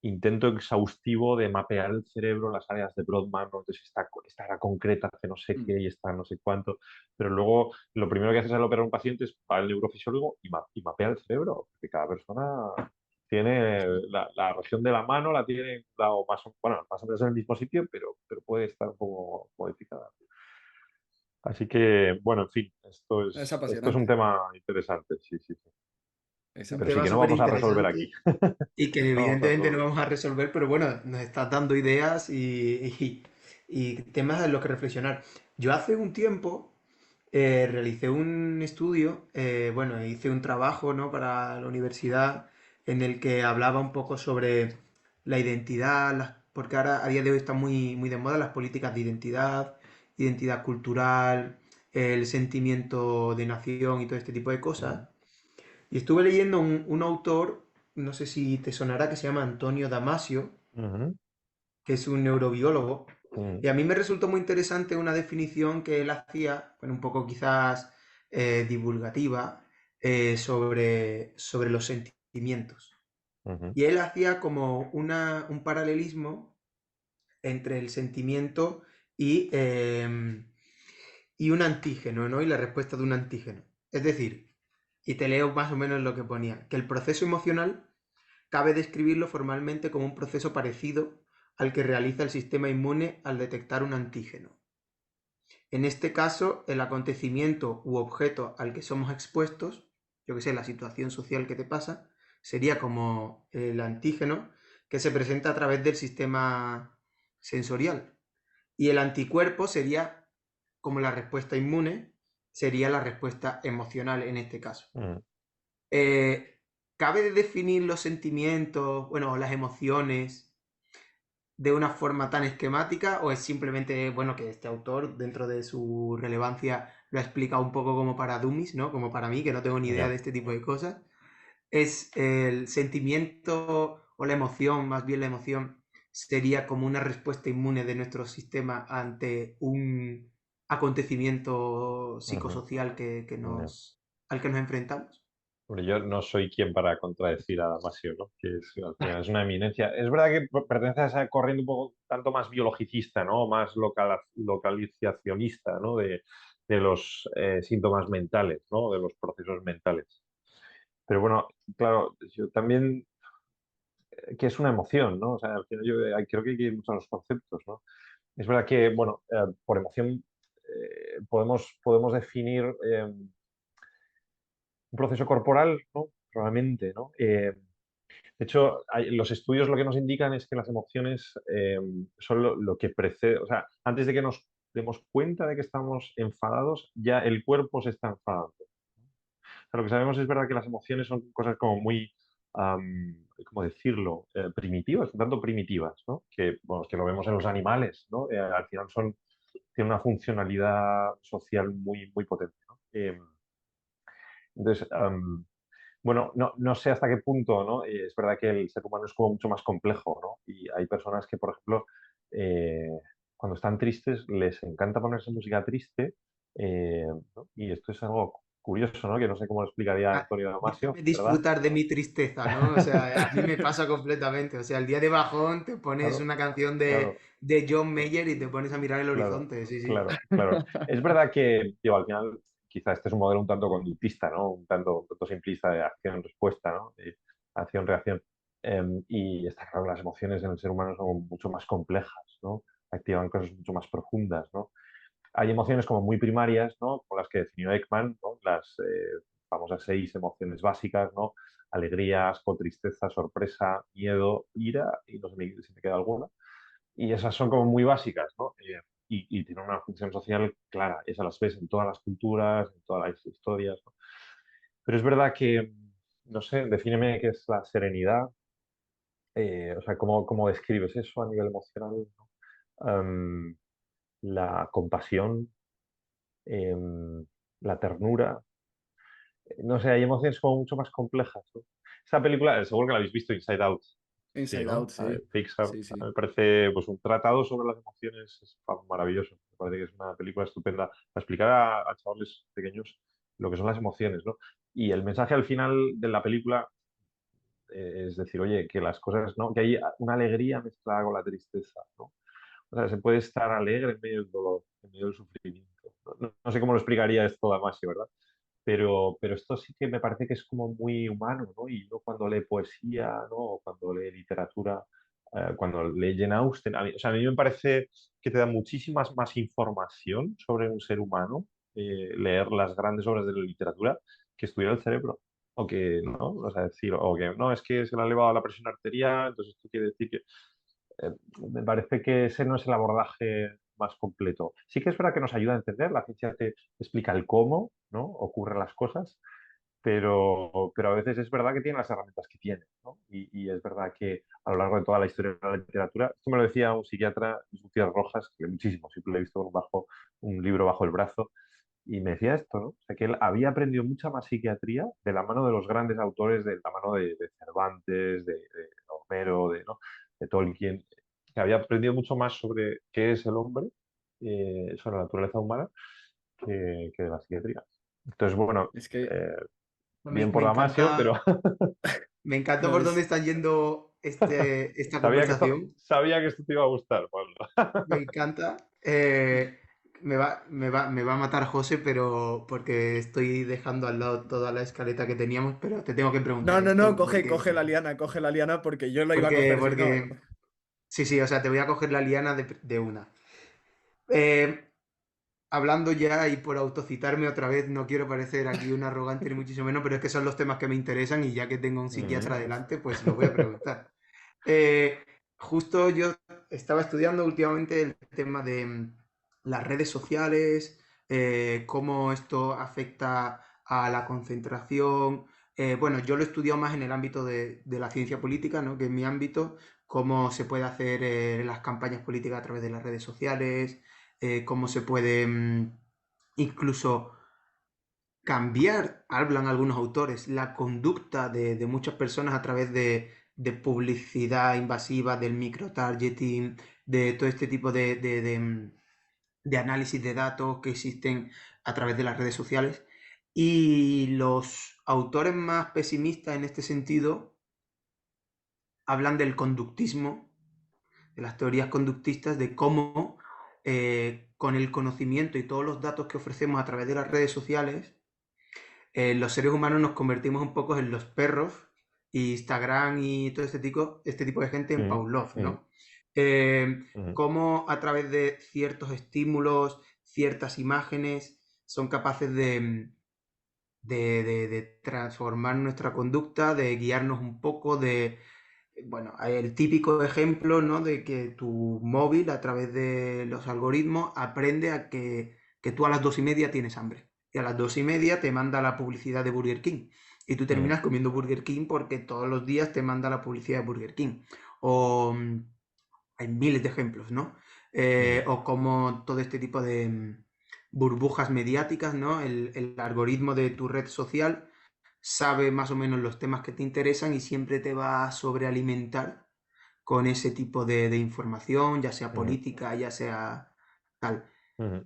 intento exhaustivo de mapear el cerebro, las áreas de Brodmann, ¿no? Entonces esta era concreta, hace no sé Mm. qué y esta no sé cuánto, pero luego lo primero que haces al operar a un paciente es va al neurofisiólogo y mapea el cerebro, porque cada persona tiene la región de la mano, la tiene bueno, más o menos en el mismo sitio, pero puede estar un poco modificada. Así que, bueno, en fin, Es esto es un apasionante. tema interesante, sí, sí, sí. Es Un Pero sí tema que no súper vamos a resolver aquí. interesante y que No vamos a evidentemente no resolver. vamos a resolver, pero bueno, nos estás dando ideas y temas en los que reflexionar. Yo hace un tiempo realicé un estudio, bueno, hice un trabajo, ¿no? Para la universidad en el que hablaba un poco sobre la identidad, porque ahora a día de hoy están muy, muy de moda las políticas de identidad, identidad cultural, el sentimiento de nación y todo este tipo de cosas. Y estuve leyendo un autor, no sé si te sonará, que se llama Antonio Damasio, Ujú, que es un neurobiólogo. ujú, Y a mí me resultó muy interesante una definición que él hacía, bueno, un poco quizás divulgativa, sobre los sentimientos. ujú, Y él hacía como un paralelismo entre el sentimiento y un antígeno, ¿no? Y la respuesta de un antígeno. Es decir, y te leo más o menos lo que ponía, que el proceso emocional cabe describirlo formalmente como un proceso parecido al que realiza el sistema inmune al detectar un antígeno. En este caso, el acontecimiento u objeto al que somos expuestos, yo que sé, la situación social que te pasa, sería como el antígeno que se presenta a través del sistema sensorial. Y el anticuerpo sería como la respuesta inmune, sería la respuesta emocional en este caso. ujú. Eh, ¿Cabe definir los sentimientos, bueno, las emociones de una forma tan esquemática o es simplemente, bueno, que este autor, dentro de su relevancia, lo ha explicado un poco como para dummies, ¿no? Como para mí, que no tengo ni idea Ya. de este tipo de cosas. Es el sentimiento o la emoción, más bien la emoción, sería como una respuesta inmune de nuestro sistema ante un acontecimiento Ujú. psicosocial Ya. al que nos enfrentamos. Hombre, yo no soy quien para contradecir a Damasio, ¿no? Que es, al final es una eminencia. Es verdad que pertenece a esa corriente un poco tanto más biologicista, ¿no? Más localizacionista, ¿no? De los síntomas mentales, ¿no? De los procesos mentales. Pero bueno, claro, yo también, que es una emoción, ¿no? O sea, al final yo creo que hay que ir mucho a los conceptos, ¿no? Es verdad que, bueno, por emoción podemos definir un proceso corporal, ¿no? Probablemente, ¿no? De hecho, los estudios lo que nos indican es que las emociones son lo que precede, o sea, antes de que nos demos cuenta de que estamos enfadados, ya el cuerpo se está enfadando. O sea, lo que sabemos es verdad que las emociones son cosas como muy, ¿cómo decirlo? Primitivas, un tanto primitivas, ¿no? Que, bueno, que lo vemos en los animales, ¿no? Al final tienen una funcionalidad social muy, muy potente, ¿no? Entonces, bueno, no sé hasta qué punto, ¿no? Es verdad que el ser humano es como mucho más complejo, ¿no? Y hay personas que, por ejemplo, eh, cuando están tristes les encanta ponerse música triste, ¿no? Y esto es algo curioso, ¿no? Que no sé cómo lo explicaría Ah, Antonio Damasio, déjame ¿verdad? disfrutar de mi tristeza, ¿no? O sea, a mí me pasa completamente. O sea, el día de bajón te pones Claro, una canción claro, de John Mayer y te pones a mirar el claro, horizonte. Sí, sí. claro, claro. Es verdad que, digo, al final, quizá este es un modelo un tanto conductista, ¿no? Un tanto simplista de acción-respuesta, ¿no? Acción-reacción. Y está claro, las emociones en el ser humano son mucho más complejas, ¿no? Activan cosas mucho más profundas, ¿no? Hay emociones como muy primarias, ¿no? Como las que definió Ekman, ¿no? Las famosas 6 emociones básicas, ¿no? Alegría, asco, tristeza, sorpresa, miedo, ira, y no sé si me queda alguna. Y esas son como muy básicas, ¿no? Y tienen una función social clara. Esas las ves en todas las culturas, en todas las historias, ¿no? Pero es verdad que, no sé, defíneme qué es la serenidad. O sea, ¿cómo describes eso a nivel emocional, ¿no? La compasión, la ternura. No sé, hay emociones como mucho más complejas, ¿no? Esa película, seguro que la habéis visto, Inside Out. Sí, Inside Out, ¿no? sí. Pixar. Sí, A mí sí. me parece pues, un tratado sobre las emociones es maravilloso. Me parece que es una película estupenda para explicar a chavales pequeños lo que son las emociones, ¿no? Y el mensaje al final de la película es decir, oye, que las cosas, ¿no? Que hay una alegría mezclada con la tristeza, ¿no? O sea, se puede estar alegre en medio del dolor, en medio del sufrimiento. No sé cómo lo explicaría esto Damasio, ¿verdad? Pero esto sí que me parece que es como muy humano, ¿no? Y uno cuando lee poesía, ¿no? O cuando lee literatura, cuando lee Jane Austen, o sea, a mí me parece que te da muchísimas más información sobre un ser humano, leer las grandes obras de la literatura, que estudiar el cerebro. O que, ¿no? O sea, decir, o que no, es que se le ha elevado la presión arterial, entonces esto quiere decir que eh, me parece que ese no es el abordaje más completo. Sí que es verdad que nos ayuda a entender, la ciencia te explica el cómo, ¿no? Ocurren las cosas, pero a veces es verdad que tiene las herramientas que tiene, ¿no? Y es verdad que a lo largo de toda la historia de la literatura, esto me lo decía un psiquiatra, Gutiérrez Rojas, que muchísimo, siempre lo he visto un libro bajo el brazo, y me decía esto, ¿no? O sea, que él había aprendido mucha más psiquiatría de la mano de los grandes autores, de la mano de Cervantes, de Homero, ¿no? De Tolkien, que había aprendido mucho más sobre qué es el hombre, sobre la naturaleza humana, que de la psiquiatría. Entonces, bueno, Es que eh, Me, bien por me Damasio, pero encanta, me encanta no por dónde es. está yendo esta conversación. sabía que esto te iba a gustar, Pablo. Me encanta. Me va a matar José, pero porque estoy dejando al lado toda la escaleta que teníamos, pero te tengo que No, preguntar no, no, esto coge la liana porque yo lo iba a porque, coger si no. porque, sí, sí, o sea, te voy a coger la liana de una. Eh, Hablando ya y por autocitarme otra vez, no quiero parecer aquí un arrogante ni muchísimo menos, pero es que son los temas que me interesan y ya que tengo un Mm, psiquiatra delante, pues lo voy a preguntar. Eh, Justo yo estaba estudiando últimamente el tema de las redes sociales, cómo esto afecta a la concentración. Bueno, yo lo he estudiado más en el ámbito de la ciencia política, ¿no? Que es mi ámbito, cómo se puede hacer las campañas políticas a través de las redes sociales, cómo se puede incluso cambiar, hablan algunos autores, la conducta de muchas personas a través de publicidad invasiva, del microtargeting, de todo este tipo de análisis de datos que existen a través de las redes sociales. Y los autores más pesimistas en este sentido hablan del conductismo, de las teorías conductistas, de cómo con el conocimiento y todos los datos que ofrecemos a través de las redes sociales, los seres humanos nos convertimos un poco en los perros, y Instagram y todo este tipo de gente en Mm, Pavlov, mm, ¿no? mm, Cómo a través de ciertos estímulos, ciertas imágenes, son capaces de transformar nuestra conducta, de guiarnos un poco, bueno, hay el típico ejemplo, ¿no? De que tu móvil, a través de los algoritmos, aprende a que tú a las 2:30 tienes hambre. Y a las 2:30 te manda la publicidad de Burger King. Y tú mm, terminas comiendo Burger King porque todos los días te manda la publicidad de Burger King. O hay miles de ejemplos, ¿no? mm, O como todo este tipo de burbujas mediáticas, ¿no? El algoritmo de tu red social sabe más o menos los temas que te interesan y siempre te va a sobrealimentar con ese tipo de información, ya sea mm, política, ya sea tal. mm,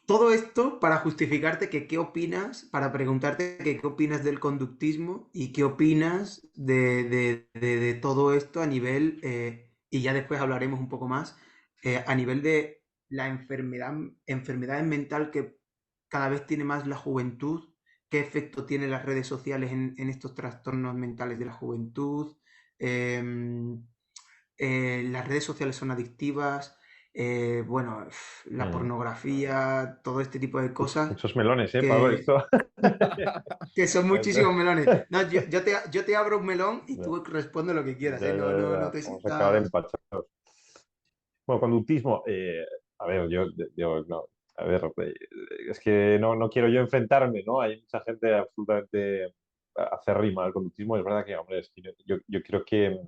Todo esto para justificarte que qué opinas, para preguntarte que qué opinas del conductismo y qué opinas de todo esto a nivel, y ya después hablaremos un poco más, a nivel de la enfermedad mental que cada vez tiene más la juventud, qué efecto tienen las redes sociales en estos trastornos mentales de la juventud. em, las redes sociales son adictivas, bueno, la mm. pornografía, todo este tipo de cosas Muchos melones, Pablo, que, esto. que son muchísimos melones. No, yo te abro un melón y Ya, tú responde lo que quieras, ya, ¿eh? No, ya, no, no ya. te Vamos a acabar sientas... empachados. Bueno, conductismo, a ver, yo no, a ver, es que no quiero yo enfrentarme, ¿no? Hay mucha gente absolutamente acérrima al conductismo. Es verdad que, hombre, es que yo creo que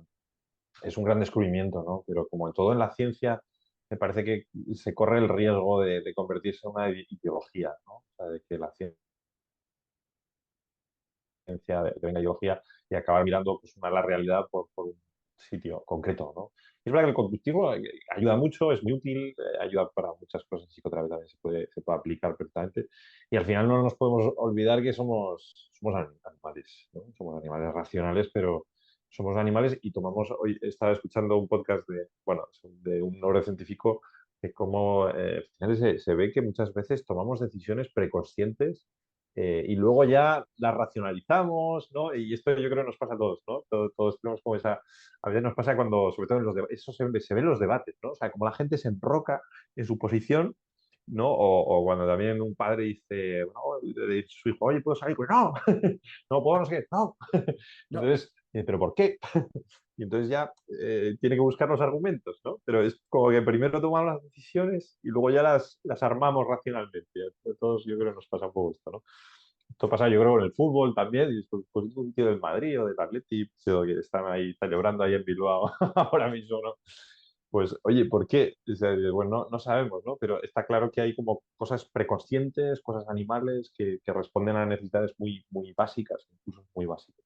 es un gran descubrimiento, ¿no? Pero como en todo en la ciencia, me parece que se corre el riesgo de convertirse en una ideología, ¿no? O sea, de que la ciencia venga ideología y acabar mirando pues, la realidad por un sitio concreto, ¿no? Y es verdad que el conductivo ayuda mucho, es muy útil, ayuda para muchas cosas, psicoterapia también se puede aplicar perfectamente. Y al final no nos podemos olvidar que somos animales, ¿no? Somos animales racionales, pero somos animales y tomamos, hoy estaba escuchando un podcast bueno, de un neurocientífico que como al final se ve que muchas veces tomamos decisiones preconscientes y luego ya las racionalizamos, ¿no? Y esto yo creo que nos pasa a todos, ¿no? Todos tenemos como esa... A veces nos pasa cuando, sobre todo en los debates, eso se ve en los debates, ¿no? O sea, como la gente se enroca en su posición, ¿no? O cuando también un padre dice, no, le dice a su hijo, oye, ¿puedo salir? Pues no, no puedo, no sé qué, no. No, Entonces, ¿pero por qué? Y entonces ya tiene que buscar los argumentos, ¿no? Pero es como que primero tomamos las decisiones y luego ya las armamos racionalmente. A todos yo creo que nos pasa un poco esto, ¿no? Esto pasa yo creo en el fútbol también, y pues un tío del Madrid o del Atleti, pues, que están ahí celebrando ahí en Bilbao ahora mismo, ¿no? Pues oye, ¿por qué? O sea, bueno, no sabemos, ¿no? Pero está claro que hay como cosas preconscientes, cosas animales que responden a necesidades muy, muy básicas, incluso muy básicos.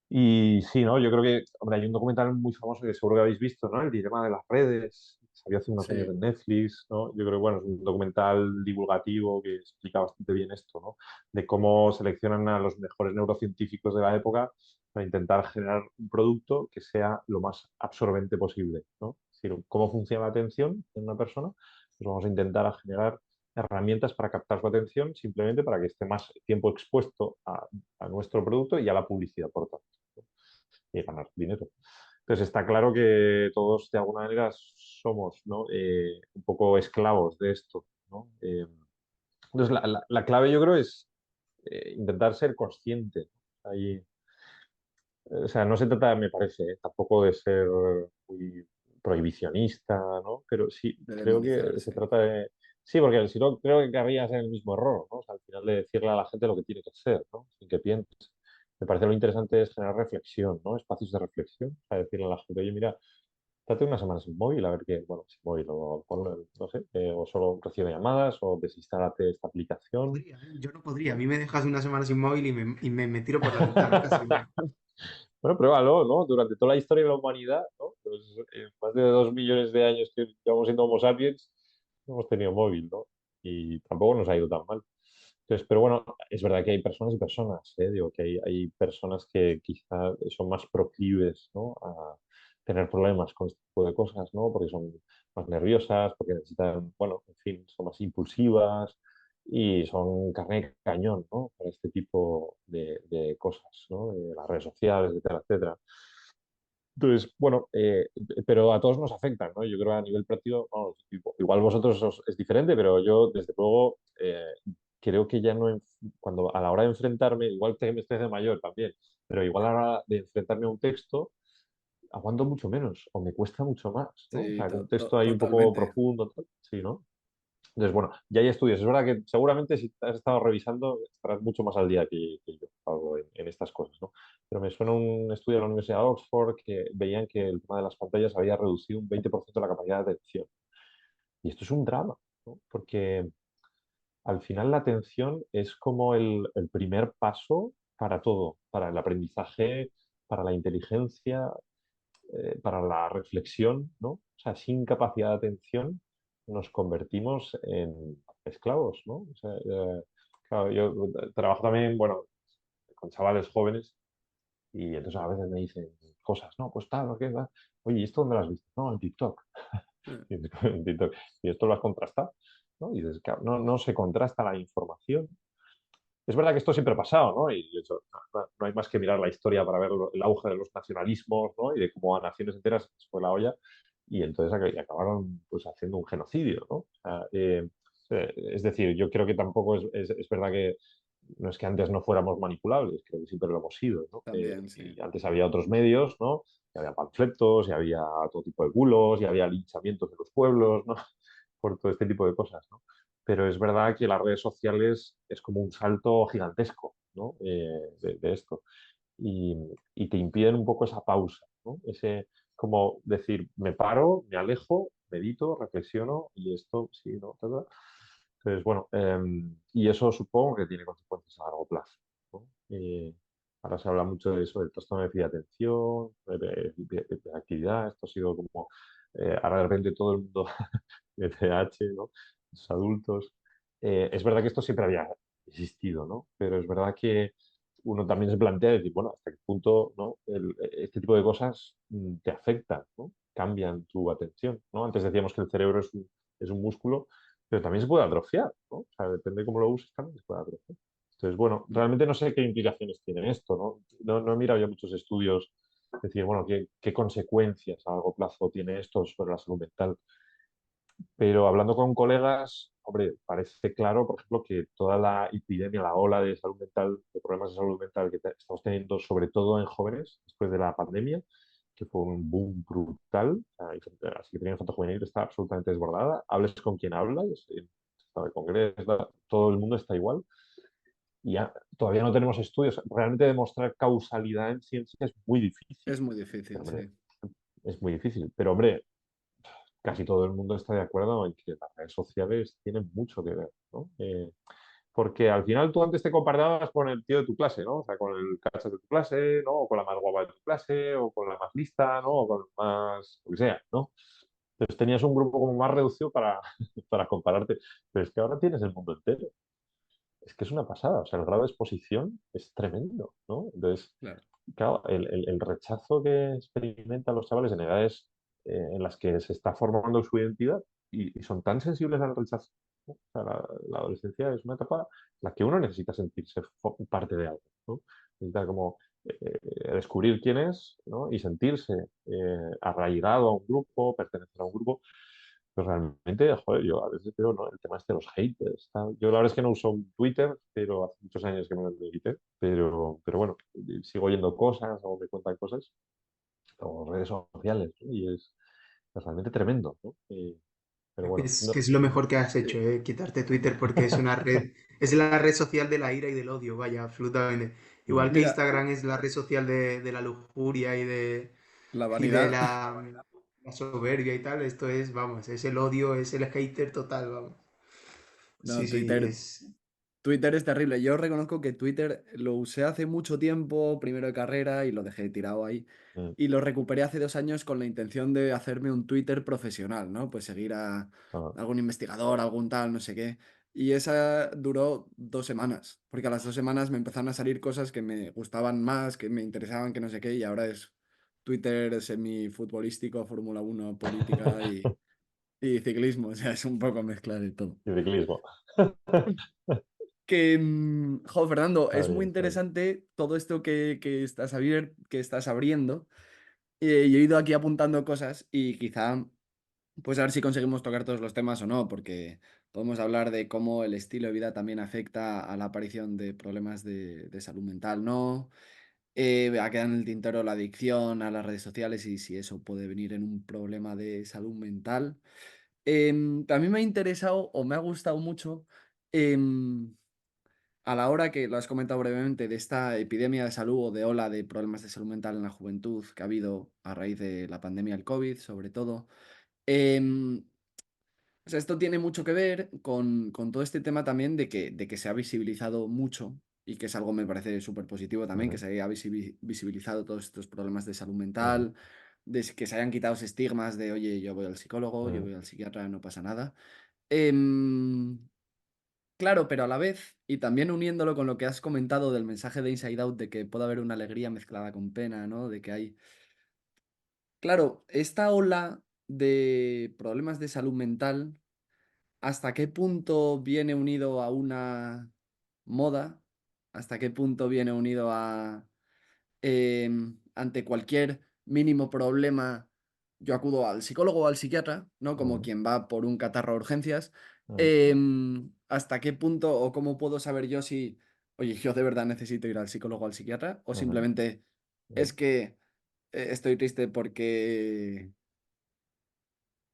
Y sí, ¿no? Yo creo que, hombre, hay un documental muy famoso que seguro que habéis visto, ¿no? El dilema de las redes. Salió hace unos años sí. en Netflix, ¿no? Yo creo que, bueno, es un documental divulgativo que explica bastante bien esto, ¿no? De cómo seleccionan a los mejores neurocientíficos de la época para intentar generar un producto que sea lo más absorbente posible, ¿no? Es decir, cómo funciona la atención en una persona, pues vamos a intentar generar herramientas para captar su atención simplemente para que esté más tiempo expuesto a nuestro producto y a la publicidad, por tanto, ¿no? Y ganar dinero. Entonces está claro que todos de alguna manera somos, ¿no? Un poco esclavos de esto, ¿no? Entonces la clave yo creo es intentar ser consciente. Ahí, o sea, no se trata, me parece, tampoco de ser muy prohibicionista, ¿no? Pero sí, De creo que demonizar, se sí. trata de... Sí, porque si no, creo que caerías en el mismo error, ¿no? O sea, al final de decirle a la gente lo que tiene que hacer, ¿no? Sin que piense. Me parece lo interesante es generar reflexión, ¿no? Espacios de reflexión. O sea, decirle a la gente, oye, mira, date una semana sin móvil, a ver qué, bueno, sin móvil, o ponlo, no sé, o solo recibe llamadas, o desinstálate esta aplicación. Podría, ¿eh? Yo no podría. A mí me dejas una semana sin móvil y me tiro por la ventana casi. Bueno, pruébalo, ¿no? Durante toda la historia de la humanidad, ¿no? Pues, más de 2 millones de años que llevamos siendo Homo sapiens, no hemos tenido móvil, ¿no? Y tampoco nos ha ido tan mal. Entonces, pero bueno, es verdad que hay personas y personas, ¿eh? Digo que hay personas que quizá son más proclives, ¿no? A tener problemas con este tipo de cosas, ¿no? Porque son más nerviosas, porque necesitan, bueno, en fin, son más impulsivas y son carne de cañón, ¿no? Para este tipo de cosas, ¿no? De las redes sociales, etcétera, etcétera. Entonces, bueno, pero a todos nos afectan, ¿no? Yo creo que a nivel práctico, vamos, igual vosotros es diferente, pero yo, desde luego, creo que ya no, cuando a la hora de enfrentarme, igual que me estoy de mayor también, pero igual a la hora de enfrentarme a un texto, aguanto mucho menos o me cuesta mucho más, ¿no? O Sí, sea, que un texto ahí un poco totalmente. profundo, tal, sí, ¿no? Entonces, bueno, ya hay estudios. Es verdad que seguramente si has estado revisando estarás mucho más al día que yo Pablo, en estas cosas, ¿no? Pero me suena un estudio de la Universidad de Oxford que veían que el tema de las pantallas había reducido un 20% la capacidad de atención. Y esto es un drama, ¿no? Porque al final la atención es como el primer paso para todo, para el aprendizaje, para la inteligencia, para la reflexión, ¿no? O sea, sin capacidad de atención nos convertimos en esclavos, ¿no? O sea, claro, yo trabajo también, bueno, con chavales jóvenes y entonces a veces me dicen cosas, no, pues tal, ¿no? ¿Qué tal? Oye, ¿y esto dónde lo has visto? No, en TikTok. Eh, Y dices, "¿En TikTok? ¿Y esto lo has contrastado? ¿No? Y dices, claro, no se contrasta la información. Es verdad que esto siempre ha pasado, ¿no? Y de hecho, no hay más que mirar la historia para ver el auge de los nacionalismos, ¿no? Y de cómo a naciones enteras se fue la olla y entonces acabaron pues haciendo un genocidio, ¿no? O sea, es decir, yo creo que tampoco es verdad que no es que antes no fuéramos manipulables, creo que siempre lo hemos sido, ¿no? También, sí. Y antes había otros medios, ¿no? Y había panfletos, y había todo tipo de bulos, y había linchamientos de los pueblos, ¿no? Por todo este tipo de cosas, ¿no? Pero es verdad que las redes sociales es como un salto gigantesco, ¿no? De esto. Y, y te impiden un poco esa pausa, ¿no? Ese, como decir, me paro, me alejo, medito, reflexiono y esto, sí, ¿no? Entonces, bueno, y eso supongo que tiene consecuencias a largo plazo, ¿no? Ahora se habla mucho de eso, del trastorno de déficit de atención, de actividad, esto ha sido como, ahora de repente todo el mundo de TH, ¿no? Los adultos. Es verdad que esto siempre había existido, ¿no? Pero es verdad que uno también se plantea decir, bueno, hasta qué punto, ¿no? Este tipo de cosas te afectan, ¿no? Cambian tu atención, ¿no? Antes decíamos que el cerebro es un músculo, pero también se puede atrofiar, ¿no? O sea, depende de cómo lo uses, también se puede atrofiar. Entonces, bueno, realmente no sé qué implicaciones tiene esto, ¿no? No he mirado yo muchos estudios, decir, bueno, qué consecuencias a largo plazo tiene esto sobre la salud mental. Pero hablando con colegas, hombre, parece claro, por ejemplo, que toda la epidemia, la ola de salud mental, de problemas de salud mental que estamos teniendo, sobre todo en jóvenes, después de la pandemia, que fue un boom brutal, la Secretaría de Infanto Juvenil está absolutamente desbordada, hables con quien hablas, en el estado de Congreso, todo el mundo está igual, y todavía no tenemos estudios. Realmente demostrar causalidad en ciencia es muy difícil, Es muy pero, difícil, hombre, sí. es muy difícil. Pero, hombre, casi todo el mundo está de acuerdo en que las redes sociales tienen mucho que ver, ¿no? Porque al final tú antes te comparabas con el tío de tu clase, ¿no? O sea, con el cacho de tu clase, ¿no? O con la más guapa de tu clase, o con la más lista, ¿no? O con más, lo que sea, ¿no? Entonces tenías un grupo como más reducido para, para compararte. Pero es que ahora tienes el mundo entero. Es que es una pasada. O sea, el grado de exposición es tremendo, ¿no? Entonces, Claro. claro, el rechazo que experimentan los chavales en edades en las que se está formando su identidad y son tan sensibles al rechazo, ¿no? O sea, la adolescencia es una etapa en la que uno necesita sentirse parte de algo, ¿no? Necesita como descubrir quién es, ¿no? Y sentirse arraigado a un grupo, pertenecer a un grupo. Pues realmente, joder, yo a veces veo, ¿no? El tema este de los haters, tal. Yo la verdad es que no uso Twitter, pero hace muchos años que me lo quité. Pero bueno, sigo oyendo cosas o me cuentan cosas o redes sociales, ¿no? Y es realmente tremendo, ¿no? Pero bueno, Es que no, es lo mejor que has hecho, Sí. quitarte Twitter porque es una red, es la red social de la ira y del odio, vaya, absolutamente. Igual que Mira, Instagram es la red social de la lujuria la y de vanidad. la soberbia y tal, esto es, vamos, es el odio, es el hater total, vamos. No, Sí, sí, Twitter, es. Twitter es terrible. Yo reconozco que Twitter lo usé hace mucho tiempo, primero de carrera, y lo dejé tirado ahí. Mm, Y lo recuperé hace 2 años con la intención de hacerme un Twitter profesional, ¿no? Pues seguir a ah, algún investigador, algún tal, no sé qué. Y esa duró 2 semanas, porque a las 2 semanas me empezaron a salir cosas que me gustaban más, que me interesaban, que no sé qué, y ahora es Twitter semifutbolístico, Fórmula 1, política y ciclismo. O sea, es un poco mezcla de todo. y ciclismo. Fernando, Está es muy bien, está bien. interesante todo esto que estás abriendo. Yo he ido aquí apuntando cosas y quizá, pues a ver si conseguimos tocar todos los temas o no, porque podemos hablar de cómo el estilo de vida también afecta a la aparición de problemas de salud mental, ¿no? Ha quedado en el tintero la adicción a las redes sociales y si eso puede venir en un problema de salud mental. También me ha interesado o me ha gustado mucho. em, a la hora que lo has comentado brevemente de esta epidemia de salud o de ola de problemas de salud mental en la juventud que ha habido a raíz de la pandemia del COVID, sobre todo. em, o sea, esto tiene mucho que ver con todo este tema también de que se ha visibilizado mucho y que es algo me parece súper positivo también, que Ujú, se haya visibilizado todos estos problemas de salud ujú, mental, de que se hayan quitado esos estigmas de, oye, yo voy al psicólogo, yo ujú, voy al psiquiatra, no pasa nada. Em, Claro, pero a la vez, y también uniéndolo con lo que has comentado del mensaje de Inside Out, de que puede haber una alegría mezclada con pena, ¿no? De que hay... Claro, esta ola de problemas de salud mental, ¿hasta qué punto viene unido a una moda? ¿Hasta qué punto viene unido a ante cualquier mínimo problema, yo acudo al psicólogo o al psiquiatra, ¿no? Como ujú, quien va por un catarro a urgencias. ujú, ¿Hasta qué punto o cómo puedo saber yo si, oye, yo de verdad necesito ir al psicólogo o al psiquiatra? O ujú, simplemente es ujú, que estoy triste porque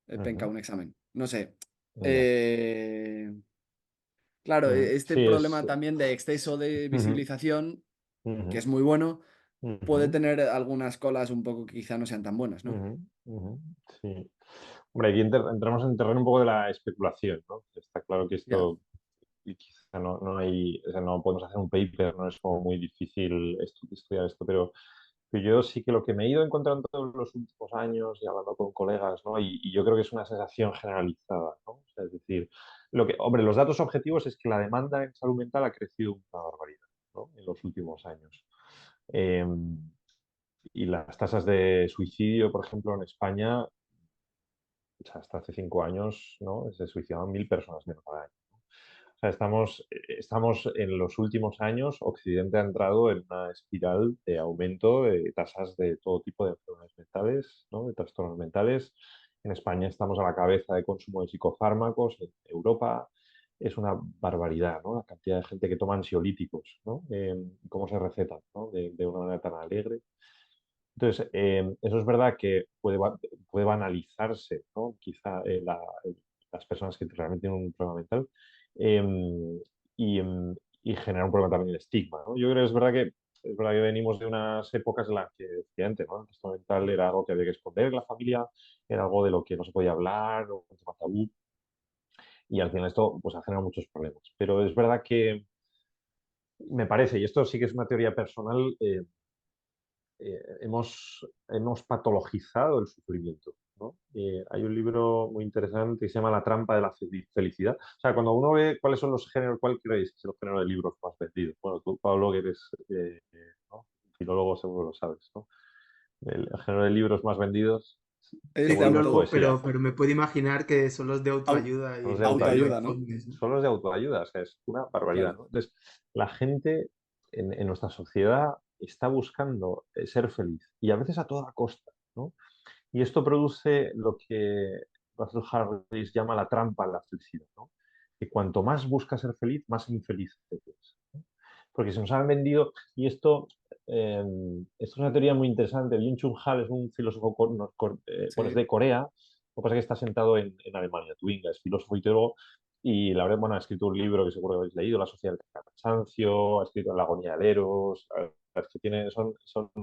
he ujú. pencado un examen. No sé. Ya. Eh, claro, Mm, este sí, problema también de exceso de ujú, visibilización, que ujú, es muy bueno, puede ujú, tener algunas colas un poco que quizá no sean tan buenas, ¿no? ujú, ujú, sí. Hombre, aquí entramos en terreno un poco de la especulación, ¿no? Está claro que Ya. esto y quizá no hay, o sea, no podemos hacer un paper, no es como muy difícil estudiar esto, pero yo sí que lo que me he ido encontrando en los últimos años y hablando con colegas, ¿no? Y yo creo que es una sensación generalizada, ¿no? O sea, es decir, hombre, los datos objetivos es que la demanda en salud mental ha crecido una barbaridad, ¿no? En los últimos años. Eh, y las tasas de suicidio, por ejemplo, en España, o sea, hasta hace 5 años, ¿no? Se suicidaban 1.000 personas menos al año. O sea, estamos en los últimos años, Occidente ha entrado en una espiral de aumento de tasas de todo tipo de enfermedades mentales, ¿no? De trastornos mentales. En España estamos a la cabeza de consumo de psicofármacos, en Europa es una barbaridad, ¿no? La cantidad de gente que toma ansiolíticos, ¿no? Cómo se recetan, ¿no? De una manera tan alegre. Entonces, eso es verdad que puede banalizarse, ¿no? Quizá las personas que realmente tienen un problema mental y genera un problema también el estigma, ¿no? Yo creo que es verdad que venimos de unas épocas en las que, decía antes, ¿no? El trastorno mental era algo que había que esconder en la familia, era algo de lo que no se podía hablar, o un tema tabú, y al final esto pues, ha generado muchos problemas. Pero es verdad que me parece, y esto sí que es una teoría personal, hemos patologizado el sufrimiento, ¿no? Hay un libro muy interesante que se llama La trampa de la felicidad. O sea, cuando uno ve cuáles son los géneros, ¿cuál creéis que es el género de libros más vendidos? Bueno, tú, Pablo, que eres ¿no? Filólogo, seguro lo sabes, ¿no? El género de libros más vendidos, Soy Este seguro que es filólogo, poesía. pero me puedo imaginar que son los de autoayuda Son los y de donde lo autoayuda, autoayuda. ¿no? expones, ¿no? Son los de autoayuda, o sea, es una barbaridad, Claro. ¿no? Entonces, la gente en nuestra sociedad está buscando ser feliz y a veces a toda costa, ¿no? Y esto produce lo que Russell Harris llama la trampa en la felicidad, ¿no? Que cuanto más buscas ser feliz, más infeliz eres, ¿no? Porque se nos han vendido, y esto es una teoría muy interesante. Byung-Chul Han es un filósofo, bueno, es Sí. de Corea, lo que pasa es que está sentado en Alemania. Twiga es filósofo y teólogo, y la verdad, bueno, ha escrito un libro que seguro que habéis leído, La sociedad del cansancio, ha escrito La agonía del Eros, la verdad es que son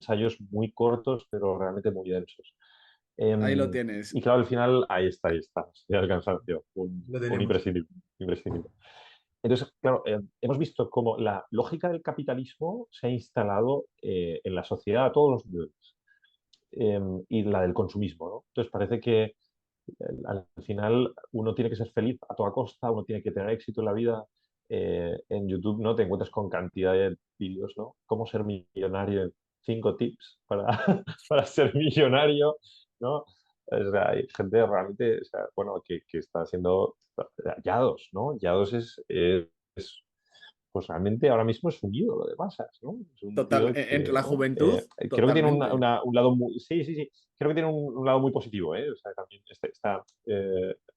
ensayos muy cortos, pero realmente muy densos. Ahí lo Em, tienes. y claro, al final, ahí está, ya el cansancio, Lo un tenemos. imprescindible, imprescindible. Entonces, claro, hemos visto cómo la lógica del capitalismo se ha instalado en la sociedad a todos los niveles y la del consumismo, ¿no? Entonces parece que al final uno tiene que ser feliz a toda costa, uno tiene que tener éxito en la vida. En YouTube, ¿no? Te encuentras con cantidad de vídeos, ¿no? Cómo ser millonario en 5 tips para, para ser millonario, ¿no? O sea, hay gente realmente, o sea, bueno, que está haciendo Yados, ¿no? Yados es, pues realmente ahora mismo es un ídolo de masas, ¿no? Es un Total, tío entre que, la ¿no? juventud, Creo que tiene totalmente. un lado muy, sí, sí, sí, creo que tiene un lado muy positivo, ¿eh? O sea, también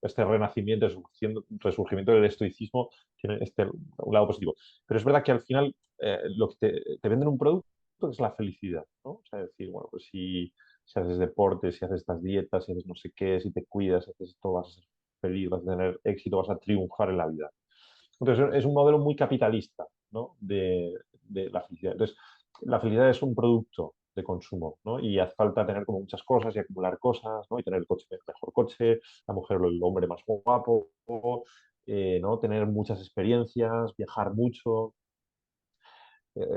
este renacimiento, resurgimiento del estoicismo tiene un lado positivo. Pero es verdad que al final lo que te venden un producto es la felicidad, ¿no? O sea, decir, bueno, pues si haces deporte, si haces estas dietas, si haces no sé qué, si te cuidas, si haces esto, vas a ser feliz, vas a tener éxito, vas a triunfar en la vida. Entonces es un modelo muy capitalista, ¿no? de la felicidad. Entonces, la felicidad es un producto de consumo, ¿no? Y hace falta tener como muchas cosas y acumular cosas, ¿no? Y tener el mejor coche, la mujer o el hombre más guapo, ¿no? Tener muchas experiencias, viajar mucho.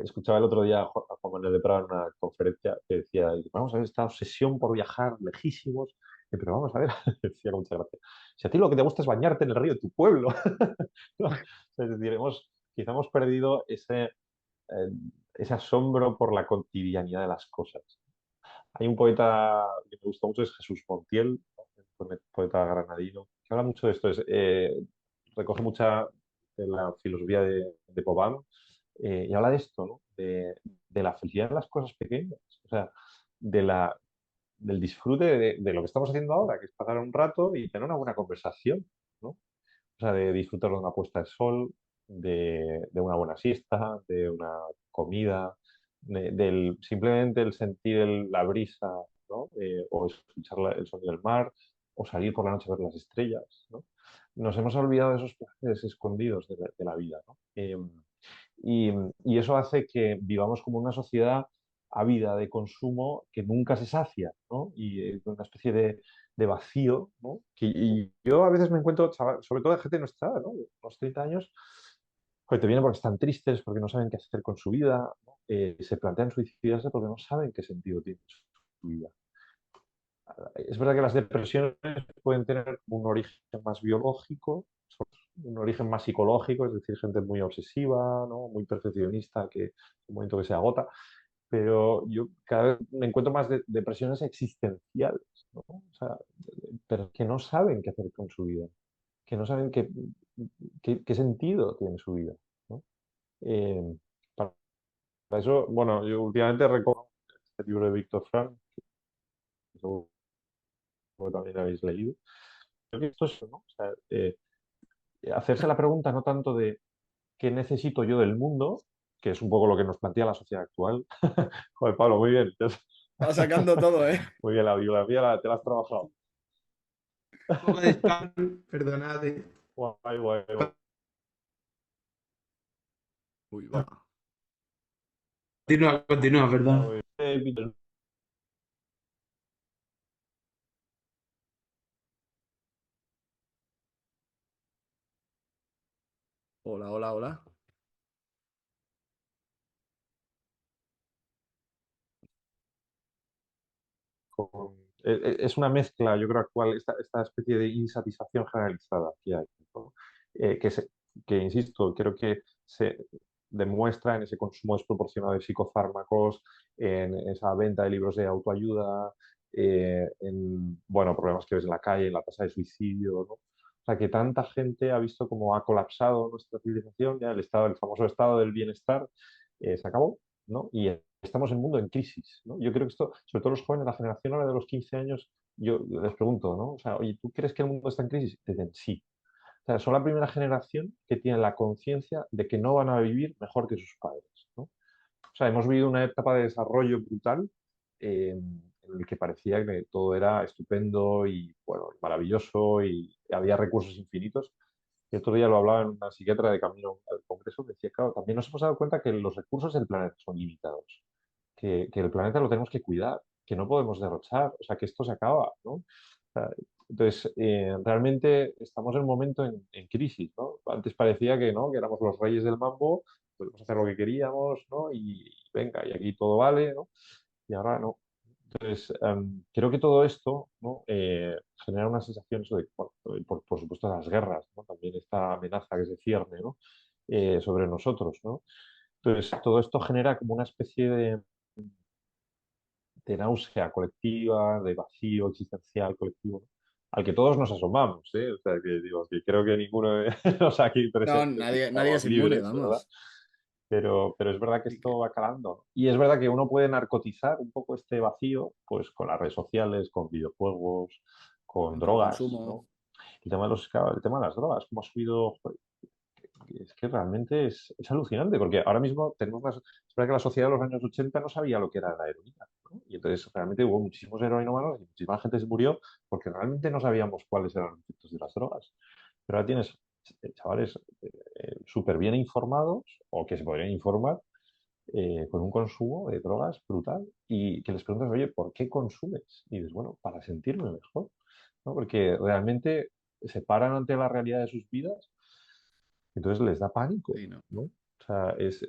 Escuchaba el otro día a Juan Manuel de Prada en una conferencia que decía, vamos a ver esta obsesión por viajar lejísimos, pero vamos a ver, decía con mucha gracia, si a ti lo que te gusta es bañarte en el río de tu pueblo, ¿no? Es decir, quizá hemos perdido ese asombro por la cotidianidad de las cosas. Hay un poeta que me gusta mucho, es Jesús Montiel, ¿no? Un poeta granadino, que habla mucho de esto, recoge mucha de la filosofía de Popam y habla de esto, ¿no? De la felicidad en las cosas pequeñas, o sea, de del disfrute de lo que estamos haciendo ahora, que es pasar un rato y tener una buena conversación, ¿no? O sea, de disfrutar de una puesta de sol, de una buena siesta, de una comida, simplemente el sentir la brisa, ¿no? O escuchar el sonido del mar, o salir por la noche a ver las estrellas, ¿no? Nos hemos olvidado de esos placeres escondidos de la vida, ¿no? Y, y eso hace que vivamos como una sociedad ávida de consumo que nunca se sacia, ¿no? Y una especie de vacío, ¿no? Y yo a veces me encuentro, sobre todo de gente de nuestra edad, ¿no? De unos 30 años, que te vienen porque están tristes, porque no saben qué hacer con su vida, ¿no? Se plantean suicidarse porque no saben qué sentido tiene su vida. Es verdad que las depresiones pueden tener un origen más biológico, un origen más psicológico, es decir, gente muy obsesiva, ¿no? Muy perfeccionista, que en un momento que se agota, pero yo cada vez me encuentro más depresiones existenciales, ¿no? O sea, pero que no saben qué hacer con su vida, que no saben qué sentido tiene su vida, ¿no? Eh, para eso, bueno, yo últimamente recuerdo este libro de Víctor Frank, que seguro que también habéis leído. Creo que esto es, ¿no? O sea, hacerse la pregunta no tanto de qué necesito yo del mundo, que es un poco lo que nos plantea la sociedad actual. Joder, Pablo, muy bien. Va sacando todo, ¿eh? Muy bien, la biografía te la has trabajado. Un poco de spam, perdonad. Guay, guay, guay. Uy, va. Continúa, continúa, perdón. Muy bien. Hola, hola, hola. Es una mezcla, yo creo, actual, esta especie de insatisfacción generalizada que hay, ¿no? Que, que, insisto, creo que se demuestra en ese consumo desproporcionado de psicofármacos, en esa venta de libros de autoayuda, en, bueno, problemas que ves en la calle, en la tasa de suicidio, ¿no? O sea, que tanta gente ha visto cómo ha colapsado nuestra civilización, ya el famoso estado del bienestar se acabó, ¿no? Y estamos en un mundo en crisis, ¿no? Yo creo que esto, sobre todo los jóvenes, la generación ahora de los 15 años, yo les pregunto, ¿no? O sea, oye, ¿tú crees que el mundo está en crisis? Dicen, sí. O sea, son la primera generación que tiene la conciencia de que no van a vivir mejor que sus padres, ¿no? O sea, hemos vivido una etapa de desarrollo brutal en el que parecía que todo era estupendo y, bueno, maravilloso y había recursos infinitos. Y otro día lo hablaba en una psiquiatra de camino al Congreso, que decía, claro, también nos hemos dado cuenta que los recursos del planeta son limitados, que el planeta lo tenemos que cuidar, que no podemos derrochar, o sea, que esto se acaba, ¿no? O sea, Entonces, realmente estamos en un momento en crisis, ¿no? Antes parecía que no, que éramos los reyes del mambo, podemos hacer lo que queríamos, ¿no? Y venga, y aquí todo vale, ¿no? Y ahora no. Entonces, creo que todo esto, ¿no? Genera una sensación eso de, bueno, por supuesto, las guerras, ¿no? También esta amenaza que se cierne, ¿no? Sobre nosotros, ¿no? Entonces, todo esto genera como una especie de náusea colectiva, de vacío existencial colectivo, ¿no? Al que todos nos asomamos, ¿eh? O sea, que digo, que creo que ninguno de los aquí No, presentes nadie estamos es inmune, libres, ¿verdad? vamos. Pero es verdad que Y que- esto va calando, ¿no? Y es verdad que uno puede narcotizar un poco este vacío, pues con las redes sociales, con videojuegos, con Con el drogas, consumo. ¿no? Claro, el tema de las drogas, cómo ha subido, joder, es que realmente es alucinante, porque ahora mismo tenemos es verdad que la sociedad de los años 80 no sabía lo que era la heroína, ¿no? Y entonces realmente hubo muchísimos heroinómanos y muchísima gente se murió porque realmente no sabíamos cuáles eran los efectos de las drogas. Pero ahora tienes chavales súper bien informados o que se podrían informar con un consumo de drogas brutal y que les preguntas, oye, ¿por qué consumes? Y dices, bueno, para sentirme mejor, ¿no? Porque realmente se paran ante la realidad de sus vidas, entonces les da pánico, Sí, no. ¿no? O sea, es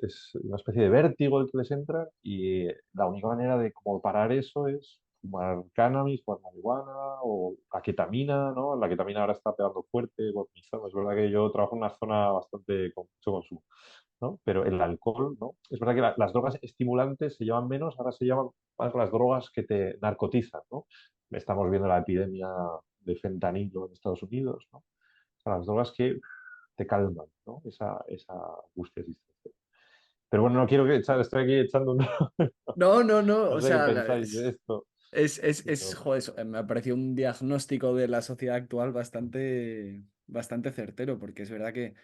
una especie de vértigo el que les entra y la única manera de como parar eso es fumar cannabis, fumar marihuana o la ketamina, ¿no? La ketamina ahora está pegando fuerte, bueno, es verdad que yo trabajo en una zona bastante con mucho consumo, ¿no? Pero el alcohol, ¿no? Es verdad que las drogas estimulantes se llevan menos, ahora se llaman más las drogas que te narcotizan, ¿no? Estamos viendo la epidemia de fentanilo en Estados Unidos, ¿no? O sea, las drogas que te calman, ¿no? Esa angustia existencial. Pero bueno, no quiero que estoy aquí echando un... No, no, no. No O sé qué sea, pensáis de esto. Pero, joder, me ha parecido un diagnóstico de la sociedad actual bastante certero, porque es verdad que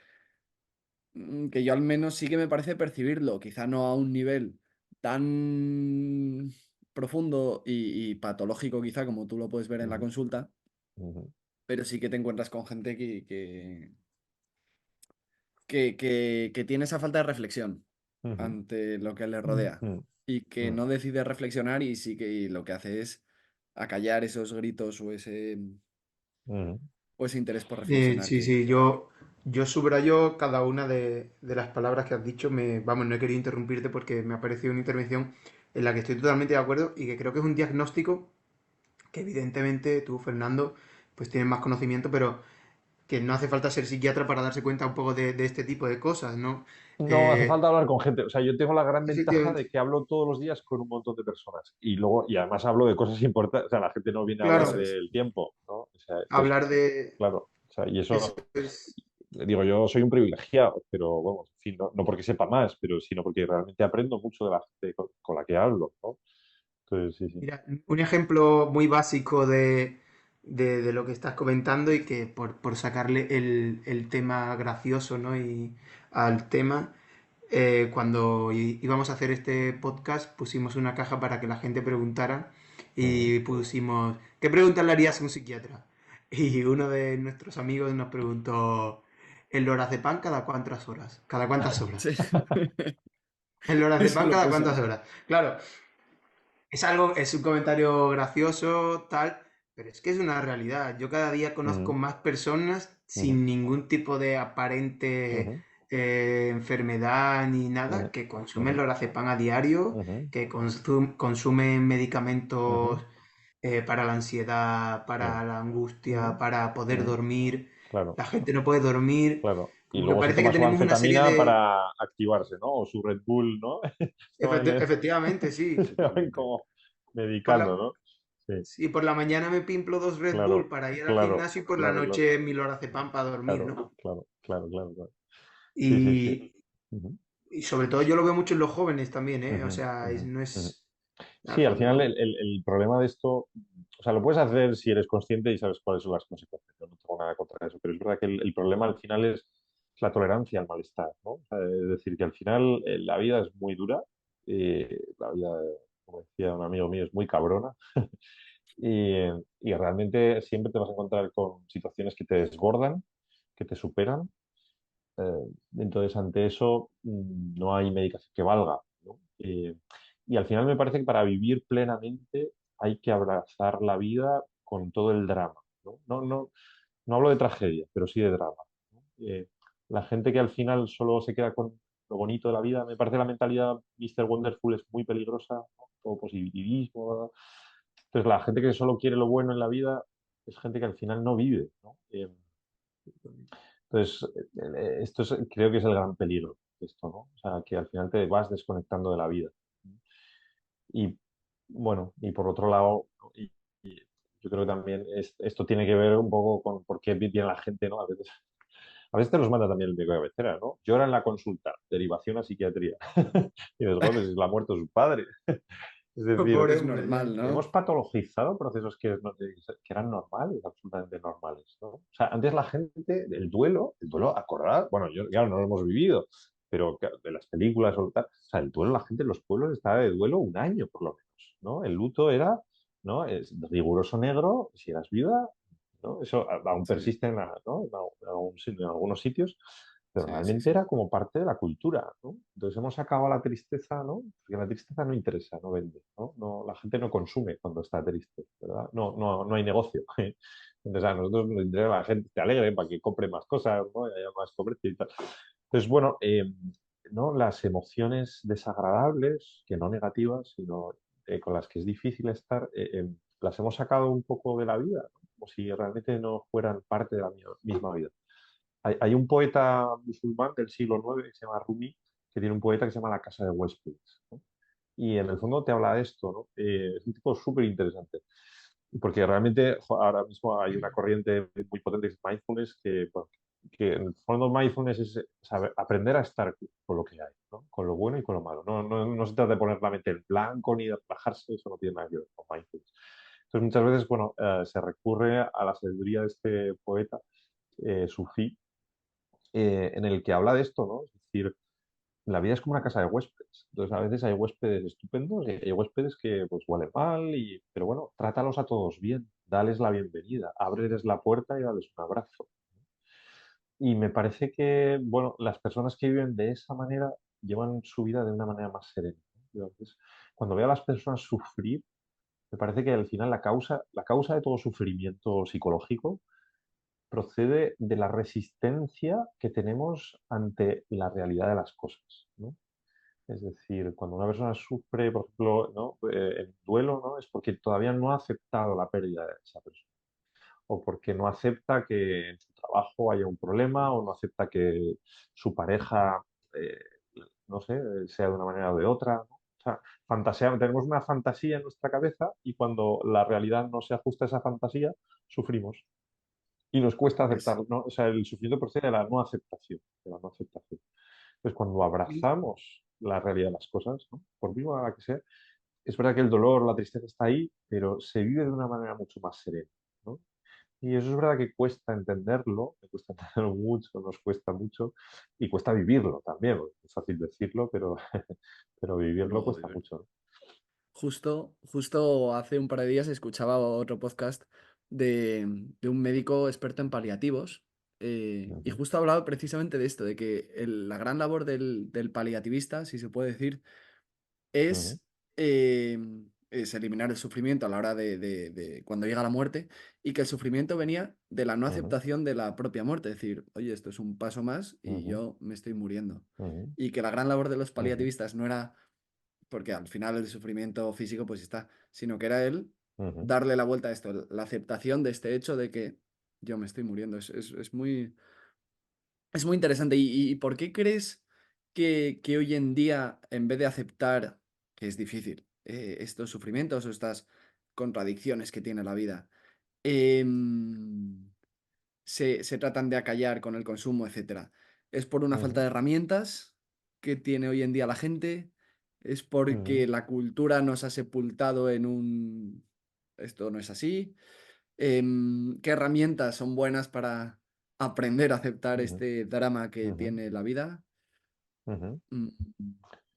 yo al menos sí que me parece percibirlo, quizá no a un nivel tan profundo y patológico quizá como tú lo puedes ver en la ujú, consulta, ujú, pero sí que te encuentras con gente que tiene esa falta de reflexión ujú, ante lo que le Mm. rodea y que ujú, no decide reflexionar y sí que y lo que hace es acallar esos gritos ujú, o ese interés por reflexionar Sí, sí, que- yo subrayo cada una de las palabras que has dicho. Vamos, no he querido interrumpirte porque me ha parecido una intervención en la que estoy totalmente de acuerdo y que creo que es un diagnóstico que evidentemente tú, Fernando, pues tienes más conocimiento, pero que no hace falta ser psiquiatra para darse cuenta un poco de este tipo de cosas, ¿no? No hace Eh, falta hablar con gente. O sea, yo tengo la gran ventaja efectivamente, de que hablo todos los días con un montón de personas. Y luego, y además hablo de cosas importantes. O sea, la gente no viene a hablar Eso claro, es. del tiempo, ¿no? O sea, entonces, hablar de claro. O sea, y eso eso, es. digo, yo soy un privilegiado, pero vamos, en fin, no porque sepa más, pero sino porque realmente aprendo mucho de la gente con la que hablo, ¿no? Entonces, sí, sí. Mira, un ejemplo muy básico de lo que estás comentando y que por sacarle el tema gracioso, ¿no? Y al tema, cuando íbamos a hacer este podcast pusimos una caja para que la gente preguntara Ujú, y pusimos, ¿qué preguntas le harías a un psiquiatra? Y uno de nuestros amigos nos preguntó, ¿el lorazepam cada cuántas horas? ¿Cada cuántas horas? Sí. ¿El Eso lorazepam lo cada puso. cuántas horas? Claro, es un comentario gracioso, tal, pero es que es una realidad. Yo cada día conozco ujú, más personas ujú, sin ningún tipo de aparente ujú, enfermedad ni nada ujú, que consumen ujú, lorazepam a diario, ujú, que consumen ujú, medicamentos para la ansiedad, ujú, para la angustia, ujú, para poder ujú. dormir. Claro. La gente no puede dormir. Claro. Y Como que luego se parece que toma su tenemos una serie anfetamina de... para activarse, ¿no? O su Red Bull, ¿no? Efectivamente, sí. Se van Efectivamente. como Por medicando, la, ¿no? Sí, Sí, por la mañana me pimplo dos Red Bull claro, para ir al claro, gimnasio y por la claro, claro, noche mi lorazepam para dormir, claro, ¿no? claro, claro, claro, claro. Sí, sí, sí. Y, Ujú, y sobre todo yo lo veo mucho en los jóvenes también, ¿eh? O ujú, sea, ujú, no ujú. es... Sí, al final No, el problema de esto, o sea, lo puedes hacer si eres consciente y sabes cuáles son las consecuencias. Yo no tengo nada contra eso, pero es verdad que el problema al final es la tolerancia al malestar, ¿no? O sea, es decir, que al final la vida es muy dura, la vida, como decía un amigo mío, es muy cabrona y, y realmente siempre te vas a encontrar con situaciones que te desbordan, que te superan. Entonces, ante eso, no hay medicación que valga, ¿no? Y al final me parece que para vivir plenamente hay que abrazar la vida con todo el drama, ¿no? No hablo de tragedia, pero sí de drama, ¿no? La gente que al final solo se queda con lo bonito de la vida, me parece la mentalidad Mr. Wonderful es muy peligrosa, ¿no? Todo positivismo, ¿no? Entonces la gente que solo quiere lo bueno en la vida es gente que al final no vive, ¿no? Entonces, creo que es el gran peligro de esto, ¿no? O sea, que al final te vas desconectando de la vida. Y bueno, y por otro lado, y yo creo que también esto tiene que ver un poco con por qué viene la gente, ¿no? A veces te los manda también el médico de cabecera, ¿no? Llora en la consulta, derivación a psiquiatría. Y dices, joder, si le ha muerto su padre. Es decir, Pobre Es hombre, ya. normal, hemos ¿no? patologizado procesos que eran normales, absolutamente normales, ¿no? O sea, antes la gente, el duelo, acordad, bueno, yo, claro, no lo hemos vivido, pero de las películas o tal, o sea, el duelo, la gente en los pueblos estaba de duelo un año por lo menos, ¿no? El luto era, ¿no? Es riguroso negro, si eras viuda, ¿no? Eso aún Sí, persiste ¿no? En algunos sitios, pero sí, sí, realmente sí. era como parte de la cultura, ¿no? Entonces hemos sacado la tristeza, ¿no? Porque la tristeza no interesa, no vende, ¿no? La gente no consume cuando está triste, ¿verdad? No hay negocio. Entonces a nosotros nos interesa que la gente esté alegre para que compre más cosas, ¿no? Y haya más comercio y tal. Entonces, bueno, ¿no? Las emociones desagradables, que no negativas, sino con las que es difícil estar, las hemos sacado un poco de la vida, ¿no? Como si realmente no fueran parte de la misma vida. Hay un poeta musulmán del siglo IX que se llama Rumi, que tiene un poeta que se llama La Casa de Huéspedes, ¿no? Y en el fondo te habla de esto, ¿no? Es un tipo súper interesante, porque realmente ahora mismo hay una corriente muy potente que es mindfulness, bueno, que en el fondo mindfulness es aprender a estar con lo que hay, ¿no? Con lo bueno y con lo malo. No se trata de poner la mente en blanco ni de relajarse, eso no tiene nada que ver con mindfulness. Entonces muchas veces, bueno, se recurre a la sabiduría de este poeta sufí, en el que habla de esto, ¿no? Es decir, la vida es como una casa de huéspedes. Entonces, a veces hay huéspedes estupendos y hay huéspedes que pues huelen mal, pero bueno, trátalos a todos bien, dales la bienvenida, ábreles la puerta y dales un abrazo. Y me parece que, bueno, las personas que viven de esa manera llevan su vida de una manera más serena, ¿no? Yo, pues, cuando veo a las personas sufrir, me parece que al final la causa de todo sufrimiento psicológico procede de la resistencia que tenemos ante la realidad de las cosas, ¿no? Es decir, cuando una persona sufre, por ejemplo, ¿no? El duelo, ¿no? Es porque todavía no ha aceptado la pérdida de esa persona, o porque no acepta que en su trabajo haya un problema, o no acepta que su pareja, eh, no sé, sea de una manera o de otra, ¿no? O sea, tenemos una fantasía en nuestra cabeza y cuando la realidad no se ajusta a esa fantasía, sufrimos. Y nos cuesta Es, aceptarlo, ¿no? O sea, el sufrimiento procede de la no aceptación, de la no aceptación. Entonces, cuando abrazamos la realidad de las cosas, ¿no? Por mínima que sea, es verdad que el dolor, la tristeza está ahí, pero se vive de una manera mucho más serena, ¿no? Y eso es verdad que cuesta entenderlo, me cuesta entenderlo mucho, nos cuesta mucho, y cuesta vivirlo también, porque es fácil decirlo, pero, pero vivirlo luego, cuesta mucho, ¿no? justo hace un par de días escuchaba otro podcast de un médico experto en paliativos y Ujú, justo hablaba precisamente de esto, de que la gran labor del paliativista, si se puede decir, ujú, es, es eliminar el sufrimiento a la hora de cuando llega la muerte y que el sufrimiento venía de la no ujú, aceptación de la propia muerte, es decir, oye, esto es un paso más y ujú, yo me estoy muriendo. ujú, Y que la gran labor de los ujú, paliativistas no era porque al final el sufrimiento físico pues está, sino que era él ujú, darle la vuelta a esto, la aceptación de este hecho de que yo me estoy muriendo. Es muy interesante. ¿Y por qué crees que hoy en día, en vez de aceptar, que es difícil, estos sufrimientos o estas contradicciones que tiene la vida, em, se tratan de acallar con el consumo, etcétera? ¿Es por una falta ujú, de herramientas que tiene hoy en día la gente? ¿Es porque ujú, la cultura nos ha sepultado en un... esto no es así? ¿Qué herramientas son buenas para aprender a aceptar ujú, este drama que ujú, tiene la vida? ujú. Mm,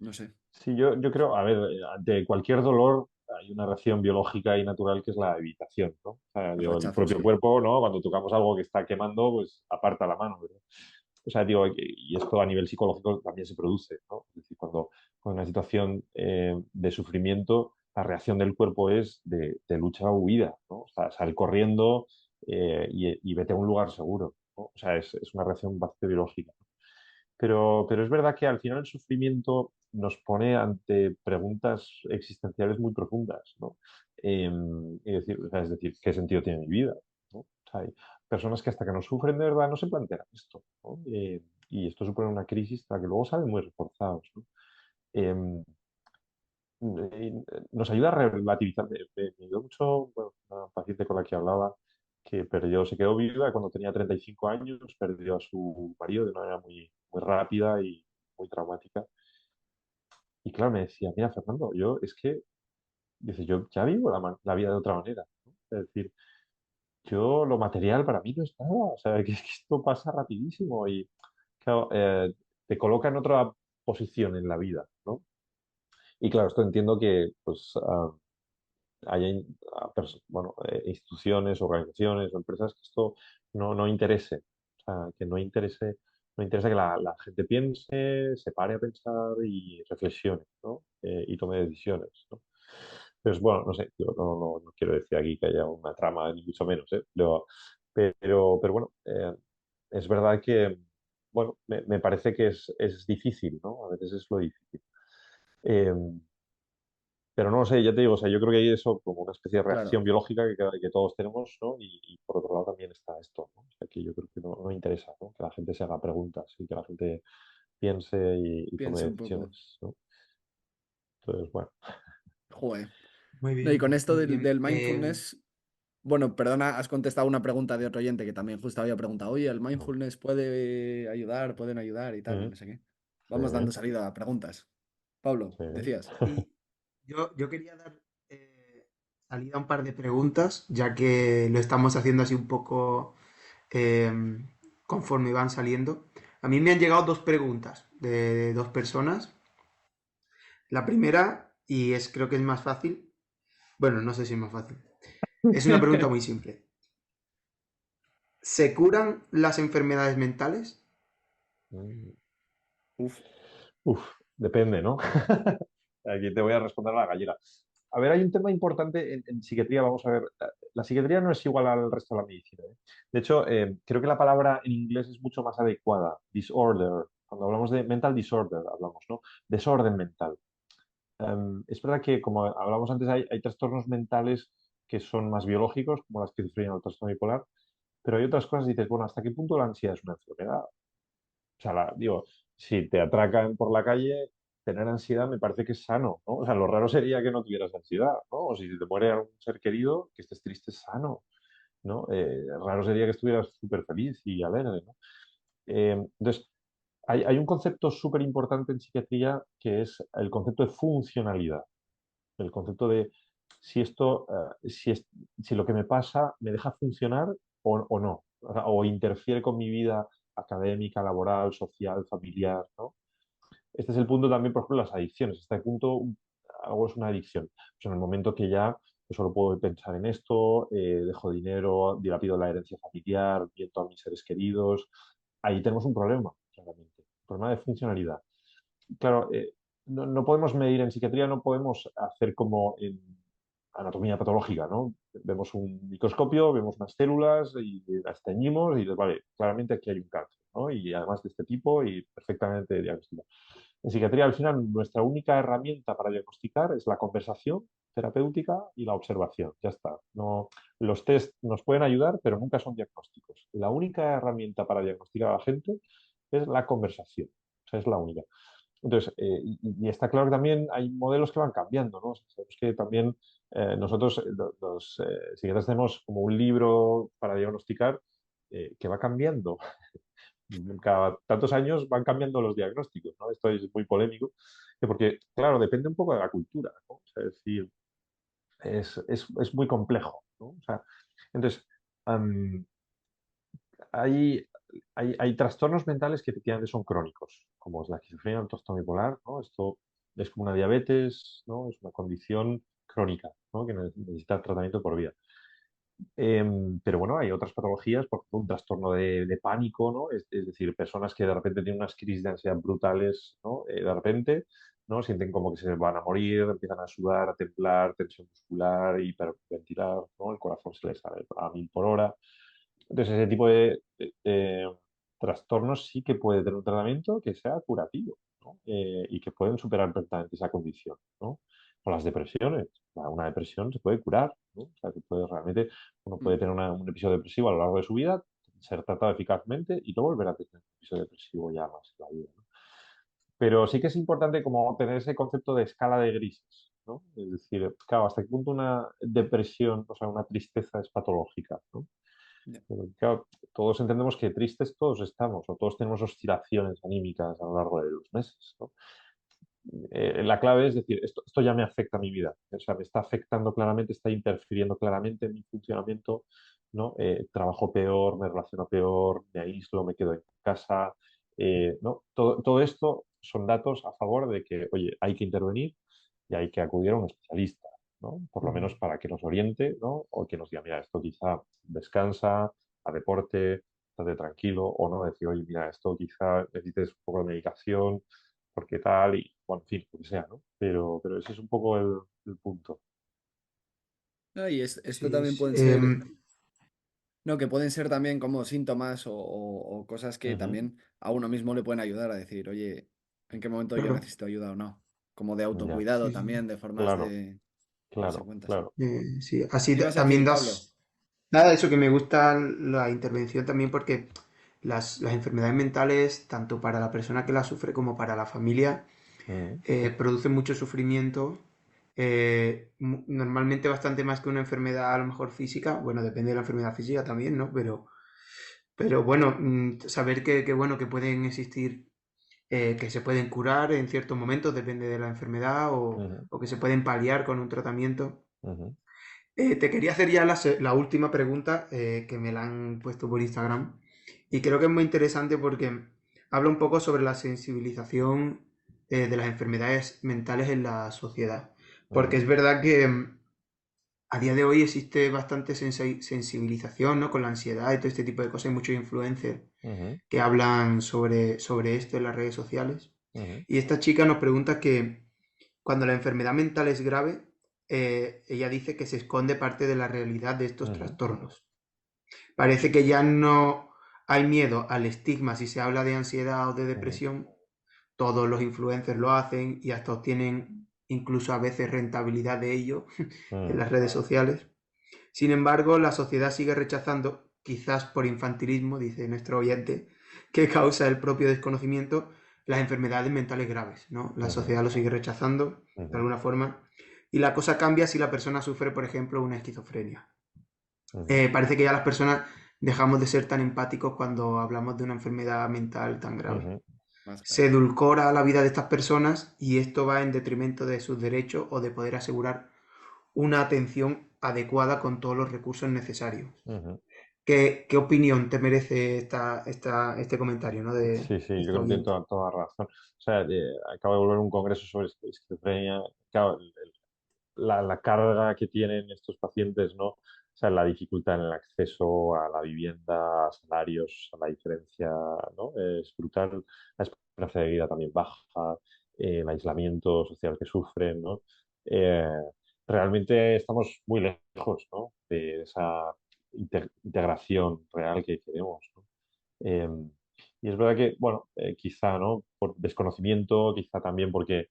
no sé. Sí, yo creo, a ver, ante cualquier dolor hay una reacción biológica y natural que es la evitación, ¿no? O sea, El digo, el rechazo, propio sí. cuerpo, ¿no? Cuando tocamos algo que está quemando, pues aparta la mano, ¿verdad? O sea, digo, y esto a nivel psicológico también se produce, ¿no? Es decir, cuando una situación de sufrimiento, la reacción del cuerpo es de lucha o huida, ¿no? O sea, sal corriendo, y vete a un lugar seguro, ¿no? O sea, es una reacción bastante biológica. Pero es verdad que al final el sufrimiento nos pone ante preguntas existenciales muy profundas, ¿no? O sea, es decir, ¿qué sentido tiene mi vida? ¿No? O sea, hay personas que hasta que no sufren de verdad no se plantean esto, ¿no? Y esto supone una crisis a la que luego salen muy reforzados, ¿no? Em, Nos ayuda a relativizar. Me ayudó mucho, bueno, una paciente con la que hablaba que se quedó viuda cuando tenía 35 años, perdió a su marido de una manera muy rápida y muy traumática. Y claro, me decía, mira, Fernando, dice, yo ya vivo la vida de otra manera, ¿no? Es decir, yo lo material para mí no es nada, o sea, que esto pasa rapidísimo y, claro, te coloca en otra posición en la vida, ¿no? Y claro, esto entiendo que, pues, hay bueno, instituciones, organizaciones o empresas que esto no interese. O sea, que no interesa que la gente piense, se pare a pensar y reflexione, ¿no? Y tome decisiones, ¿no? Pues bueno, no sé, yo no quiero decir aquí que haya una trama, ni mucho menos, ¿eh? Pero bueno, es verdad que, bueno, me parece que es difícil, ¿no? A veces es lo difícil. Eh, pero no lo sé, ya te digo, o sea, yo creo que hay eso como una especie de Claro, reacción biológica que todos tenemos, ¿no? Y por otro lado también está esto, ¿no? O sea, que yo creo que no interesa, ¿no? Que la gente se haga preguntas y que la gente piense y tome piense un poco. decisiones, ¿no? Entonces, bueno. Joder. Muy No, y con bien, esto muy del bien. mindfulness, bueno, perdona, has contestado una pregunta de otro oyente que también justo había preguntado, oye, ¿el Mm. mindfulness puede ayudar, pueden ayudar y tal, y Mm, no sé qué? sí, Vamos dando salida a preguntas. Pablo, sí. decías. Y yo quería dar salida a un par de preguntas, ya que lo estamos haciendo así un poco eh, conforme van saliendo. A mí me han llegado dos preguntas de dos personas. La primera, y creo que es más fácil, bueno, no sé si es más fácil, es una pregunta muy simple. ¿Se curan las enfermedades mentales? Mm. Uf, Uf, depende, ¿no? Aquí te voy a responder a la gallera. A ver, hay un tema importante en psiquiatría, vamos a ver. La psiquiatría no es igual al resto de la medicina, ¿eh? De hecho, creo que la palabra en inglés es mucho más adecuada, disorder. Cuando hablamos de mental disorder, hablamos, ¿no? Desorden mental. Es verdad que, como hablamos antes, hay trastornos mentales que son más biológicos, como la esquizofrenia o el trastorno bipolar, pero hay otras cosas, dices, bueno, ¿hasta qué punto la ansiedad es una enfermedad? O sea, digo, si te atracan por la calle, tener ansiedad me parece que es sano, ¿no? O sea, lo raro sería que no tuvieras ansiedad, ¿no? O si te muere algún ser querido, que estés triste es sano, ¿no? Raro sería que estuvieras súper feliz y alegre, ¿no? Entonces, hay un concepto súper importante en psiquiatría que es el concepto de funcionalidad. El concepto de si esto, si lo que me pasa me deja funcionar o no, o interfiere con mi vida académica, laboral, social, familiar, ¿no? Este es el punto también, por ejemplo, las adicciones. Hasta qué punto algo es una adicción. Pues en el momento que ya yo solo puedo pensar en esto, dejo dinero, dilapido la herencia familiar, miento a mis seres queridos, ahí tenemos un problema, claramente. Un problema de funcionalidad. Claro, no podemos medir en psiquiatría, no podemos hacer como en anatomía patológica, ¿no? Vemos un microscopio, vemos unas células y las teñimos y dices, vale, claramente aquí hay un cáncer, ¿no? Y además de este tipo y perfectamente diagnosticado. En psiquiatría, al final, nuestra única herramienta para diagnosticar es la conversación terapéutica y la observación. Ya está. No, los test nos pueden ayudar, pero nunca son diagnósticos. La única herramienta para diagnosticar a la gente es la conversación. O sea, es la única. Entonces, y está claro que también hay modelos que van cambiando, ¿no? O sea, sabemos que también nosotros, los psiquiatras, tenemos como un libro para diagnosticar que va cambiando. Cada tantos años van cambiando los diagnósticos, ¿no? Esto es muy polémico, porque, claro, depende un poco de la cultura, ¿no? O sea, es decir, es muy complejo, ¿no? O sea, entonces, am, hay, hay trastornos mentales que efectivamente son crónicos, como es la esquizofrenia, el trastorno bipolar, ¿no? Esto es como una diabetes, ¿no? Es una condición crónica, ¿no? Que necesita tratamiento por vida. Pero bueno, hay otras patologías, por ejemplo, un trastorno de pánico, ¿no? Es decir, personas que de repente tienen unas crisis de ansiedad brutales, ¿no? De repente, ¿no? Sienten como que se van a morir, empiezan a sudar, a temblar, tensión muscular, hiperventilar, ¿no? El corazón se les sale a 1000 por hora. Entonces, ese tipo de trastornos sí que puede tener un tratamiento que sea curativo, ¿no? Y que pueden superar perfectamente esa condición, ¿no? O las depresiones. Una depresión se puede curar, ¿no? O sea, realmente uno Mm. puede tener un episodio depresivo a lo largo de su vida, ser tratado eficazmente y no volver a tener un episodio depresivo ya más en la vida, ¿no? Pero sí que es importante como tener ese concepto de escala de grises, ¿no? Es decir, claro, hasta qué punto una depresión, o sea, una tristeza es patológica, ¿no? Ya. Pero, claro, todos entendemos que tristes todos estamos, o todos tenemos oscilaciones anímicas a lo largo de los meses, ¿no? La clave es decir, esto ya me afecta a mi vida, o sea, me está afectando claramente, está interfiriendo claramente en mi funcionamiento, ¿no? Trabajo peor, me relaciono peor, me aíslo, me quedo en casa, ¿no? Todo esto son datos a favor de que, oye, hay que intervenir y hay que acudir a un especialista, ¿no? Por lo Ujú. menos para que nos oriente, ¿no? O que nos diga, mira, esto quizá descansa, a deporte, estate tranquilo, o no, decir, oye, mira, esto quizá necesites un poco de medicación, porque tal, y bueno, en fin, lo que sea, ¿no? Pero ese es un poco el punto. No, y esto Sí, también pueden ser, no, que pueden ser también como síntomas o cosas que Ujú, también a uno mismo le pueden ayudar a decir, oye, ¿en qué momento yo claro. necesito ayuda o no? Como de ya, autocuidado Sí, sí. también, de formas claro, de darse claro, cuenta, sí. claro. Sí, así ¿Qué ibas a también decir, Pablo? das. Nada, eso que me gusta la intervención también porque las enfermedades mentales, tanto para la persona que las sufre como para la familia, Ujú, producen mucho sufrimiento. Normalmente bastante más que una enfermedad a lo mejor física. Bueno, depende de la enfermedad física también, ¿no? Pero bueno, saber que, bueno, que pueden existir, que se pueden curar en ciertos momentos, depende de la enfermedad, ujú, o que se pueden paliar con un tratamiento. ujú, Te quería hacer ya la última pregunta, que me la han puesto por Instagram, y creo que es muy interesante porque habla un poco sobre la sensibilización, de las enfermedades mentales en la sociedad. Porque ujú, es verdad que, a día de hoy existe bastante sensibilización, ¿no? Con la ansiedad y todo este tipo de cosas. Hay muchos influencers ujú, que hablan sobre esto en las redes sociales. ujú, Y esta chica nos pregunta que cuando la enfermedad mental es grave, ella dice que se esconde parte de la realidad de estos ujú, trastornos. Parece que ya no hay miedo al estigma si se habla de ansiedad o de ujú, depresión. Todos los influencers lo hacen y hasta obtienen incluso a veces rentabilidad de ello en ujú, las redes sociales. Sin embargo, la sociedad sigue rechazando, quizás por infantilismo, dice nuestro oyente, que causa el propio desconocimiento, las enfermedades mentales graves, ¿no? La ujú, sociedad lo sigue rechazando de ujú, alguna forma. Y la cosa cambia si la persona sufre, por ejemplo, una esquizofrenia. ujú, Parece que ya las personas dejamos de ser tan empáticos cuando hablamos de una enfermedad mental tan grave. ujú, Más Se claro. edulcora la vida de estas personas y esto va en detrimento de sus derechos o de poder asegurar una atención adecuada con todos los recursos necesarios. ujú. ¿Qué opinión te merece este comentario, ¿no? De Sí, sí, yo este creo que tiene oyente? toda razón. O sea, acabo de volver a un congreso sobre esquizofrenia. Claro, la carga que tienen estos pacientes, ¿no? O sea, la dificultad en el acceso a la vivienda, a salarios, a la diferencia, ¿no? Es brutal. La esperanza de vida también baja, el aislamiento social que sufren, ¿no? Eh, realmente estamos muy lejos, ¿no? De esa integración real que queremos, ¿no? Eh, y es verdad que, bueno, quizá, ¿no? Por desconocimiento, quizá también porque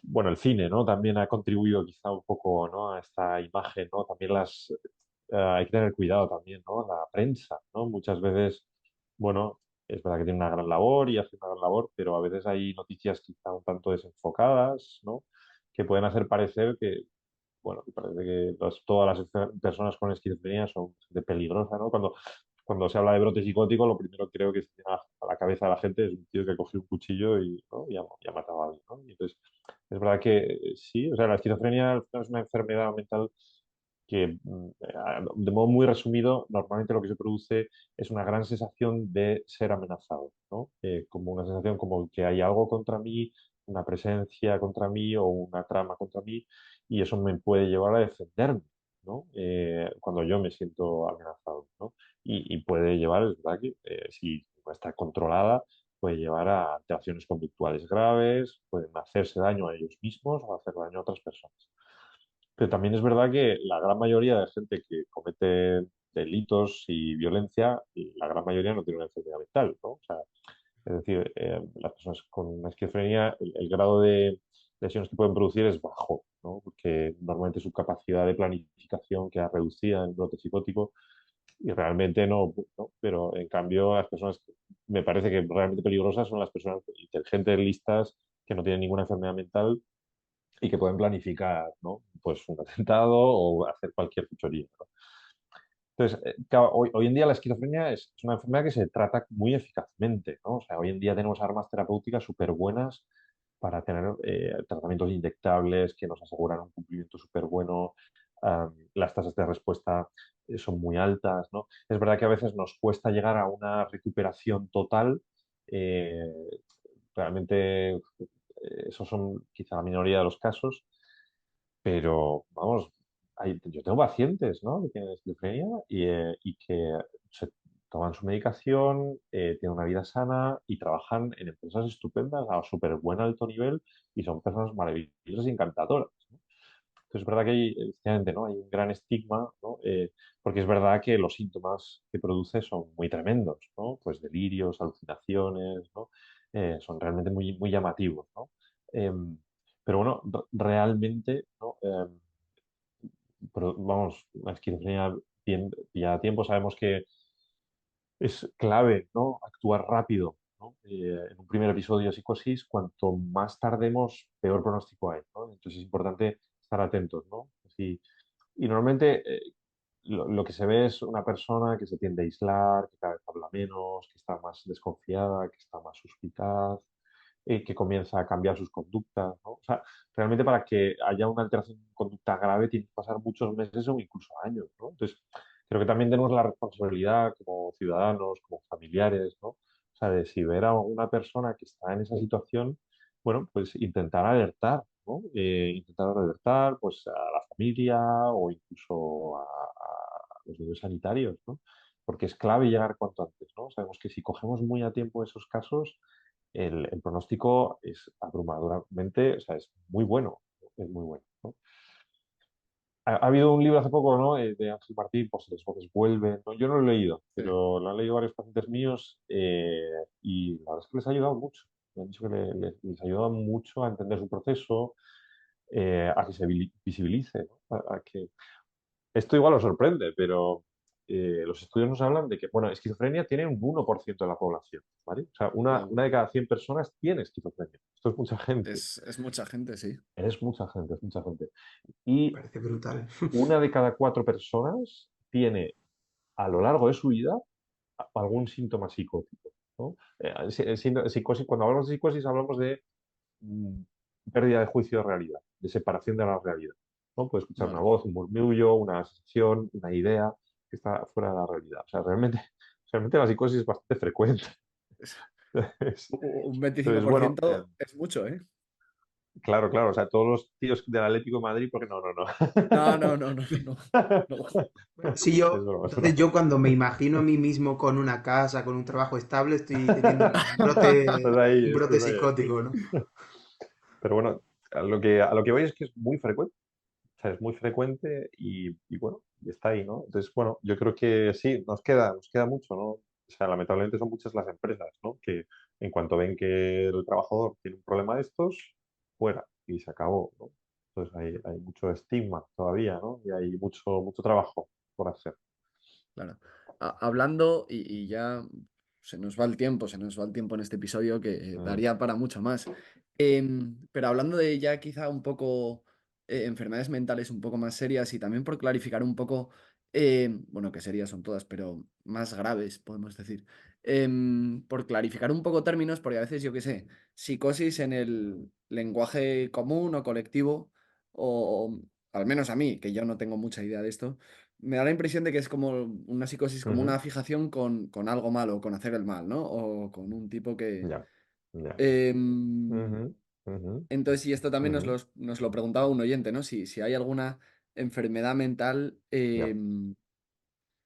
bueno, el cine, ¿no? También ha contribuido quizá un poco, ¿no? A esta imagen, ¿no? También hay que tener cuidado también, ¿no? La prensa, ¿no? Muchas veces, bueno, es verdad que tiene una gran labor y hace una gran labor, pero a veces hay noticias quizá un tanto desenfocadas, ¿no? Que pueden hacer parecer que, bueno, que parece que todas las personas con esquizofrenia son de peligrosa, ¿no? Cuando se habla de brote psicótico, lo primero que creo que se tiene a la cabeza de la gente es un tío que cogió un cuchillo y, ¿no? y ha matado a alguien, ¿no? Y entonces, es verdad que sí, o sea, la esquizofrenia al final es una enfermedad mental que, de modo muy resumido, normalmente lo que se produce es una gran sensación de ser amenazado, ¿no? Como una sensación como que hay algo contra mí, una presencia contra mí o una trama contra mí, y eso me puede llevar a defenderme, ¿no? Cuando yo me siento amenazado, ¿no? Y puede llevar, es verdad que si no está controlada, puede llevar a alteraciones conductuales graves, pueden hacerse daño a ellos mismos o hacer daño a otras personas. Pero también es verdad que la gran mayoría de gente que comete delitos y violencia, la gran mayoría no tiene una enfermedad mental, ¿no? O sea, es decir, las personas con esquizofrenia, el grado de lesiones que pueden producir es bajo, ¿no? Porque normalmente su capacidad de planificación queda reducida en brote psicótico y realmente no, ¿no? Pero en cambio las personas que me parece que realmente peligrosas son las personas inteligentes, listas, que no tienen ninguna enfermedad mental y que pueden planificar, ¿no? Pues un atentado o hacer cualquier fechoría, ¿no? Entonces, claro, hoy en día la esquizofrenia es una enfermedad que se trata muy eficazmente, ¿no? O sea, hoy en día tenemos armas terapéuticas súper buenas para tener tratamientos inyectables que nos aseguran un cumplimiento súper bueno. Las tasas de respuesta son muy altas, ¿no? Es verdad que a veces nos cuesta llegar a una recuperación total. eh, Realmente, esos son quizá la minoría de los casos, pero vamos, yo tengo pacientes, ¿no? Que tienen esquizofrenia y que se toman su medicación, tienen una vida sana y trabajan en empresas estupendas a súper buen alto nivel y son personas maravillosas y encantadoras, ¿no? Entonces es verdad que hay, efectivamente, ¿no? Hay un gran estigma, ¿no? Porque es verdad que los síntomas que produce son muy tremendos, ¿no? Pues delirios, alucinaciones, ¿no? Son realmente muy, muy llamativos, ¿no? Em, pero bueno, realmente, ¿no? Pero vamos, la esquizofrenia ya a tiempo sabemos que es clave, ¿no? Actuar rápido, ¿no? En un primer episodio de psicosis, cuanto más tardemos, peor pronóstico hay, ¿no? Entonces es importante estar atentos, ¿no? Y normalmente lo que se ve es una persona que se tiende a aislar, que cada vez habla menos, que está más desconfiada, que está más suspicaz, que comienza a cambiar sus conductas, ¿no? O sea, realmente para que haya una alteración de conducta grave tiene que pasar muchos meses o incluso años, ¿no? Entonces, creo que también tenemos la responsabilidad como ciudadanos, como familiares, ¿no? O sea, de si ver a una persona que está en esa situación, bueno, pues intentar alertar, ¿no? Intentar alertar, pues, a la familia o incluso a los medios sanitarios, ¿no? Porque es clave llegar cuanto antes, ¿no? Sabemos que si cogemos muy a tiempo esos casos, el pronóstico es abrumadoramente, o sea, es muy bueno, es muy bueno, ¿no? Ha habido un libro hace poco, ¿no? De Ángel Martín, pues las voces vuelven, ¿no? Yo no lo he leído, Sí. pero lo han leído varios pacientes míos y la verdad es que les ha ayudado mucho. Me han dicho que les ayuda mucho a entender su proceso, a que se visibilice, ¿no? A que esto igual os sorprende, pero los estudios nos hablan de que, bueno, esquizofrenia tiene un 1% de la población, ¿vale? O sea, Wow. una de cada 100 personas tiene esquizofrenia. Esto es mucha gente, Es mucha gente, sí. es mucha gente, es mucha gente. Me Y parece brutal. una de cada 4 personas tiene a lo largo de su vida algún síntoma psicótico, ¿no? Psicosis, cuando hablamos de psicosis hablamos de mm, pérdida de juicio de realidad, de separación de la realidad, ¿no? Puedes escuchar una Vale. voz, un murmullo, una sensación, una idea que está fuera de la realidad. O sea, realmente la psicosis es bastante frecuente. Es- Entonces, un entonces, bueno, 25% es mucho, ¿eh? claro, claro, o sea, todos los tíos del Atlético de Madrid, porque no, no, no. No, no, no, no, no, no. Bueno, sí, Es yo, broma, es entonces broma. yo cuando me imagino a mí mismo con una casa, con un trabajo estable, estoy teniendo un brote Estás ahí. psicótico, ¿no? Pero bueno, a lo que voy es que es muy frecuente. O sea, es muy frecuente y bueno, y está ahí, ¿no? Entonces, bueno, yo creo que sí, nos queda mucho, ¿no? O sea, lamentablemente son muchas las empresas, ¿no? Que en cuanto ven que el trabajador tiene un problema de estos, fuera y se acabó, ¿no? Entonces hay mucho estigma todavía, ¿no? Y hay mucho, mucho trabajo por hacer. Claro. Hablando, y ya se nos va el tiempo en este episodio que Mm, daría para mucho más. Pero hablando de ya quizá un poco enfermedades mentales un poco más serias y también por clarificar un poco, bueno, que serias son todas, pero más graves, podemos decir. Por clarificar un poco términos, porque a veces, yo qué sé, psicosis en el lenguaje común o colectivo, o al menos a mí, que yo no tengo mucha idea de esto, me da la impresión de que es como una psicosis, como ujú, una fijación con algo malo, con hacer el mal, ¿no? O con un tipo que... ya, ya. em, Ujú, ujú, entonces, y esto también nos ujú, nos lo preguntaba un oyente, ¿no? Si hay alguna enfermedad mental, ya,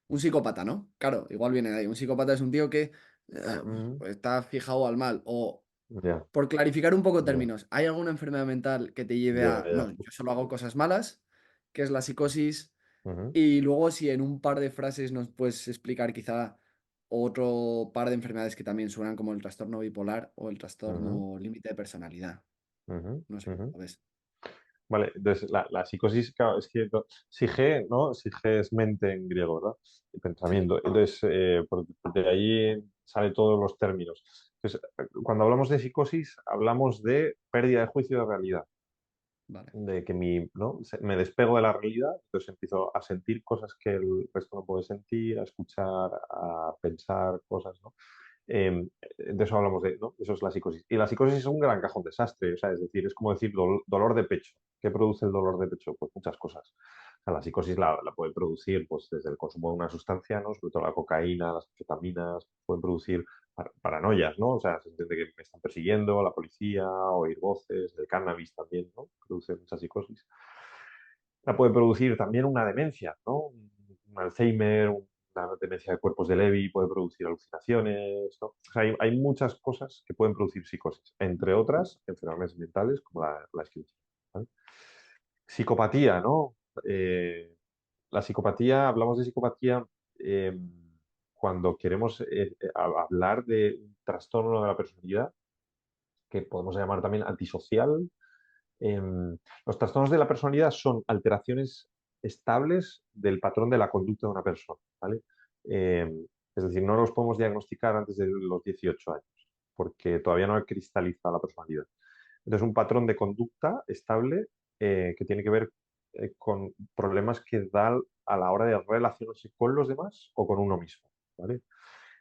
un psicópata, ¿no? Claro, igual viene de ahí. Un psicópata es un tío que ujú, está fijado al mal. O, ya, por clarificar un poco ya, términos, ¿hay alguna enfermedad mental que te lleve ya, a, ya, no, yo solo hago cosas malas, que es la psicosis? Ujú, Y luego si en un par de frases nos puedes explicar quizá otro par de enfermedades que también suenan como el trastorno bipolar o el ujú, trastorno límite de personalidad. ujú, No sé cómo ujú. lo ves. Vale, entonces la psicosis, claro, es que sige, ¿no? Sige es mente en griego, ¿verdad? Y Sí, pensamiento. Entonces, de ahí salen todos los términos. Entonces, cuando hablamos de psicosis, hablamos de pérdida de juicio de realidad, vale. de que ¿no? Me despego de la realidad, entonces empiezo a sentir cosas que el resto no puede sentir, a escuchar, a pensar cosas, ¿no? De eso hablamos de, ¿no? Eso es la psicosis. Y la psicosis es un gran cajón desastre, o sea, es decir, es como decir dolor de pecho. ¿Qué produce el dolor de pecho? Pues muchas cosas. O sea, la psicosis la puede producir pues, desde el consumo de una sustancia, ¿no? Sobre todo la cocaína, las anfetaminas, pueden producir paranoias, ¿no? O sea, se entiende que me están persiguiendo, la policía, oír voces, el cannabis también, ¿no? Produce mucha psicosis. La puede producir también una demencia, ¿no? Un Alzheimer, una demencia de cuerpos de Lewy puede producir alucinaciones, ¿no? O sea, hay muchas cosas que pueden producir psicosis, entre otras enfermedades mentales como la esquizofrenia, ¿vale? Psicopatía, ¿no? La psicopatía, hablamos de psicopatía eh, cuando queremos hablar de un trastorno de la personalidad que podemos llamar también antisocial. Los trastornos de la personalidad son alteraciones estables del patrón de la conducta de una persona, ¿vale? Es decir, no los podemos diagnosticar antes de los 18 años, porque todavía no cristaliza la personalidad. Entonces, un patrón de conducta estable que tiene que ver con problemas que da a la hora de relacionarse con los demás o con uno mismo, ¿vale?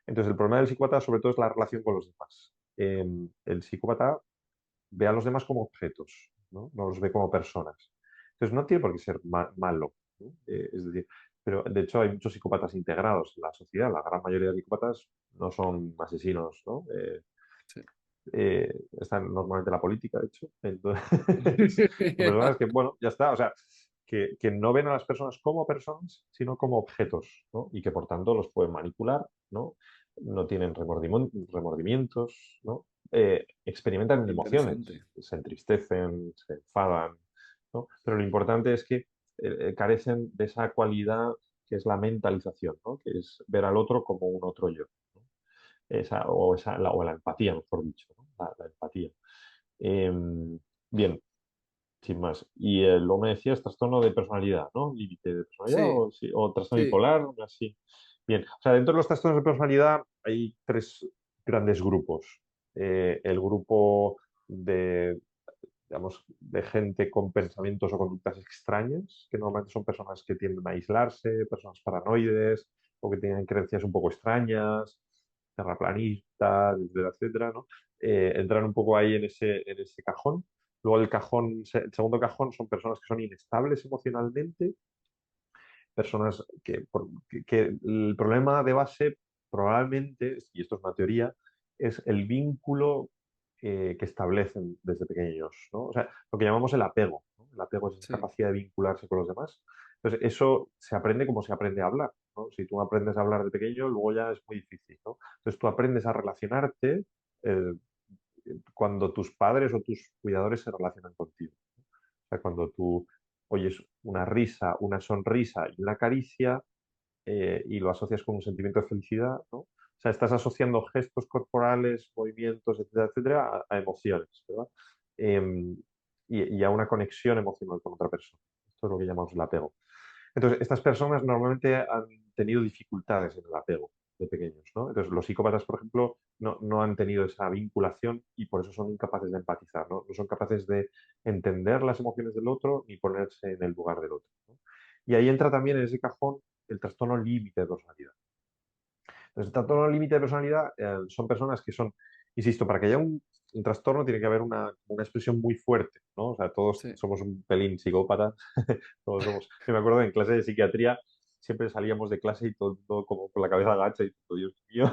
Entonces, el problema del psicópata sobre todo es la relación con los demás. El psicópata ve a los demás como objetos, ¿no? No los ve como personas. Entonces, no tiene por qué ser malo, ¿no? Es decir, pero de hecho hay muchos psicópatas integrados en la sociedad. La gran mayoría de psicópatas no son asesinos, ¿no? Sí. Están normalmente en la política, de hecho. Entonces, son personas que, bueno, ya está. O sea, que no ven a las personas como personas, sino como objetos, ¿no? Y que por tanto los pueden manipular, ¿no? No tienen remordimientos, ¿no? Experimentan emociones, Interesante. se entristecen, se enfadan, ¿no? Pero lo importante es que carecen de esa cualidad que es la mentalización, ¿no? Que es ver al otro como un otro yo, ¿no? O la empatía, mejor dicho, ¿no? La empatía. Eh, Bien, sin más. Y luego me decías trastorno de personalidad, ¿no? Límite de personalidad Sí, o, sí, o trastorno sí, bipolar, así. Bien, o sea, dentro de los trastornos de personalidad hay tres grandes grupos. El grupo de, digamos, de gente con pensamientos o conductas extrañas, que normalmente son personas que tienden a aislarse, personas paranoides o que tienen creencias un poco extrañas, terraplanistas, etcétera, etcétera, ¿no? Entran un poco ahí en ese cajón. Luego el segundo cajón son personas que son inestables emocionalmente, personas que el problema de base probablemente, y esto es una teoría, es el vínculo que establecen desde pequeños, ¿no? O sea, lo que llamamos el apego, ¿no? El apego es esa sí. capacidad de vincularse con los demás. Entonces, eso se aprende como se aprende a hablar, ¿no? Si tú aprendes a hablar de pequeño, luego ya es muy difícil, ¿no? Entonces, tú aprendes a relacionarte eh, cuando tus padres o tus cuidadores se relacionan contigo. O sea, cuando tú oyes una risa, una sonrisa y una caricia y lo asocias con un sentimiento de felicidad, ¿no? O sea, estás asociando gestos corporales, movimientos, etcétera, etcétera, a emociones, ¿verdad? Em, y a una conexión emocional con otra persona. Esto es lo que llamamos el apego. Entonces, estas personas normalmente han tenido dificultades en el apego de pequeños, ¿no? Entonces, los psicópatas, por ejemplo, no han tenido esa vinculación y por eso son incapaces de empatizar, ¿no? No son capaces de entender las emociones del otro ni ponerse en el lugar del otro, ¿no? Y ahí entra también en ese cajón el trastorno límite de personalidad. Entonces, el trastorno límite de personalidad son personas que son, insisto, para que haya un trastorno tiene que haber una expresión muy fuerte, ¿no? O sea, todos Sí. somos un pelín psicópatas, todos somos. Yo me acuerdo en clase de psiquiatría siempre salíamos de clase y todo el mundo como con la cabeza agacha y todo, Dios mío,